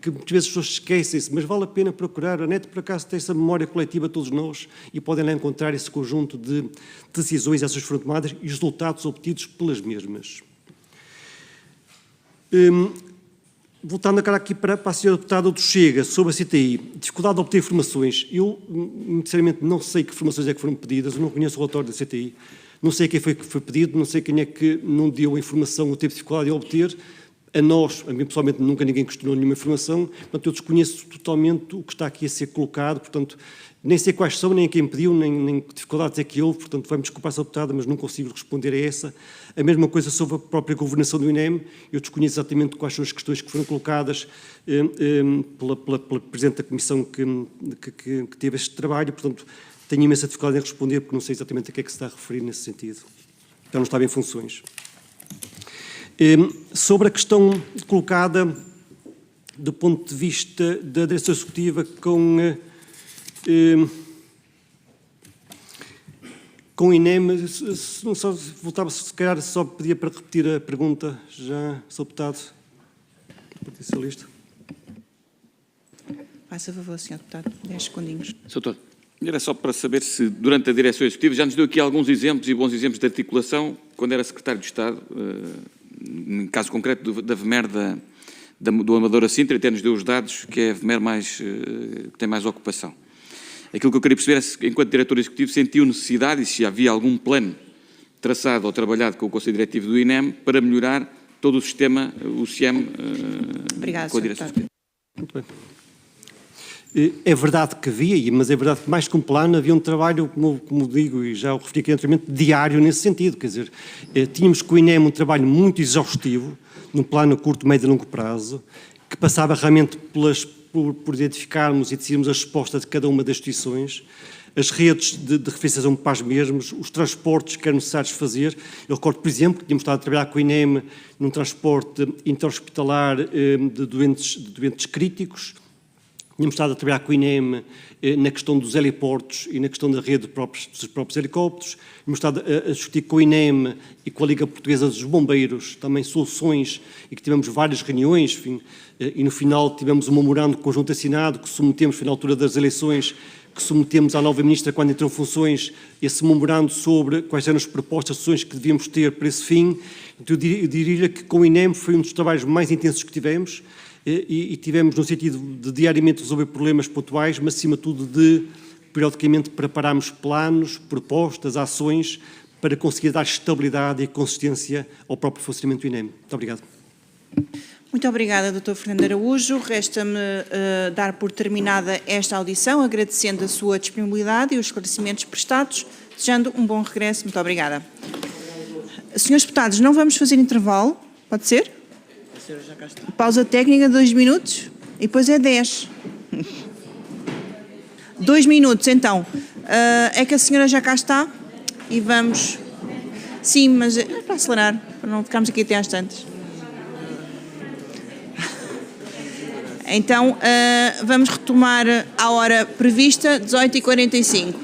que muitas vezes as pessoas esquecem-se, mas vale a pena procurar. A NET, por acaso, tem essa memória coletiva de todos nós e podem lá encontrar esse conjunto de decisões, essas foram tomadas e os resultados obtidos pelas mesmas. Voltando agora aqui para a senhora deputada do Chega, sobre a CTI, dificuldade de obter informações. Eu, sinceramente, não sei que informações é que foram pedidas, eu não conheço o relatório da CTI, não sei quem foi que foi pedido, não sei quem é que não deu a informação ou teve dificuldade em obter. A nós, a mim pessoalmente, nunca ninguém questionou nenhuma informação, portanto, eu desconheço totalmente o que está aqui a ser colocado, portanto, nem sei quais são, nem quem pediu, nem que dificuldades é que houve, portanto, vai-me desculpar, Sra. Deputada, mas não consigo responder a essa. A mesma coisa sobre a própria governação do INEM, eu desconheço exatamente quais são as questões que foram colocadas pela Presidente da Comissão que teve este trabalho, portanto, tenho imensa dificuldade em responder, porque não sei exatamente a que é que se está a referir nesse sentido. Já não estava em funções. Sobre a questão colocada do ponto de vista da direção executiva com o INEM, se não só voltava, se calhar só pedia para repetir a pergunta, já, Sr. Deputado, Partido Socialista. Faça favor, Sr. Deputado, 10 segundinhos. Sr. Doutor, era só para saber se, durante a direção executiva, já nos deu aqui alguns exemplos e bons exemplos de articulação, quando era Secretário de Estado, no caso concreto da VMER do Amadora Sintra, até nos deu os dados que é a VMER que tem mais ocupação. Aquilo que eu queria perceber é se, enquanto diretor executivo, sentiu necessidade e se havia algum plano traçado ou trabalhado com o Conselho Diretivo do INEM para melhorar todo o sistema, o SIEM, Obrigada, com a Sr. direção Deputado. Muito bem. É verdade que havia, mas é verdade que mais que um plano havia um trabalho, como digo e já o referi aqui anteriormente, diário nesse sentido. Quer dizer, tínhamos com o INEM um trabalho muito exaustivo, num plano a curto, médio e longo prazo, que passava realmente por identificarmos e decidirmos a resposta de cada uma das instituições, as redes de referenciação para as mesmas, os transportes que eram necessários fazer. Eu recordo, por exemplo, que tínhamos estado a trabalhar com o INEM num transporte interhospitalar de doentes críticos. Tínhamos estado a trabalhar com o INEM na questão dos heliportos e na questão da rede dos próprios helicópteros. Tínhamos estado a discutir com o INEM e com a Liga Portuguesa dos Bombeiros também soluções e que tivemos várias reuniões, enfim, e no final tivemos um memorando conjunto assinado que submetemos, na altura das eleições, que submetemos à nova Ministra quando entrou em funções, esse memorando sobre quais eram as propostas, as soluções que devíamos ter para esse fim. Então, eu diria que com o INEM foi um dos trabalhos mais intensos que tivemos, e tivemos no sentido de diariamente resolver problemas pontuais, mas acima de tudo de periodicamente prepararmos planos, propostas, ações para conseguir dar estabilidade e consistência ao próprio funcionamento do INEM. Muito obrigado. Muito obrigada, Dr. Fernando Araújo. Resta-me dar por terminada esta audição, agradecendo a sua disponibilidade e os esclarecimentos prestados, desejando um bom regresso. Muito obrigada. Senhores deputados, não vamos fazer intervalo, pode ser? Pausa técnica de 2 minutos e depois é 10. 2 minutos, então. É que a senhora já cá está e vamos... Sim, mas é para acelerar, para não ficarmos aqui até às tantas. Então, vamos retomar a hora prevista, 18h45.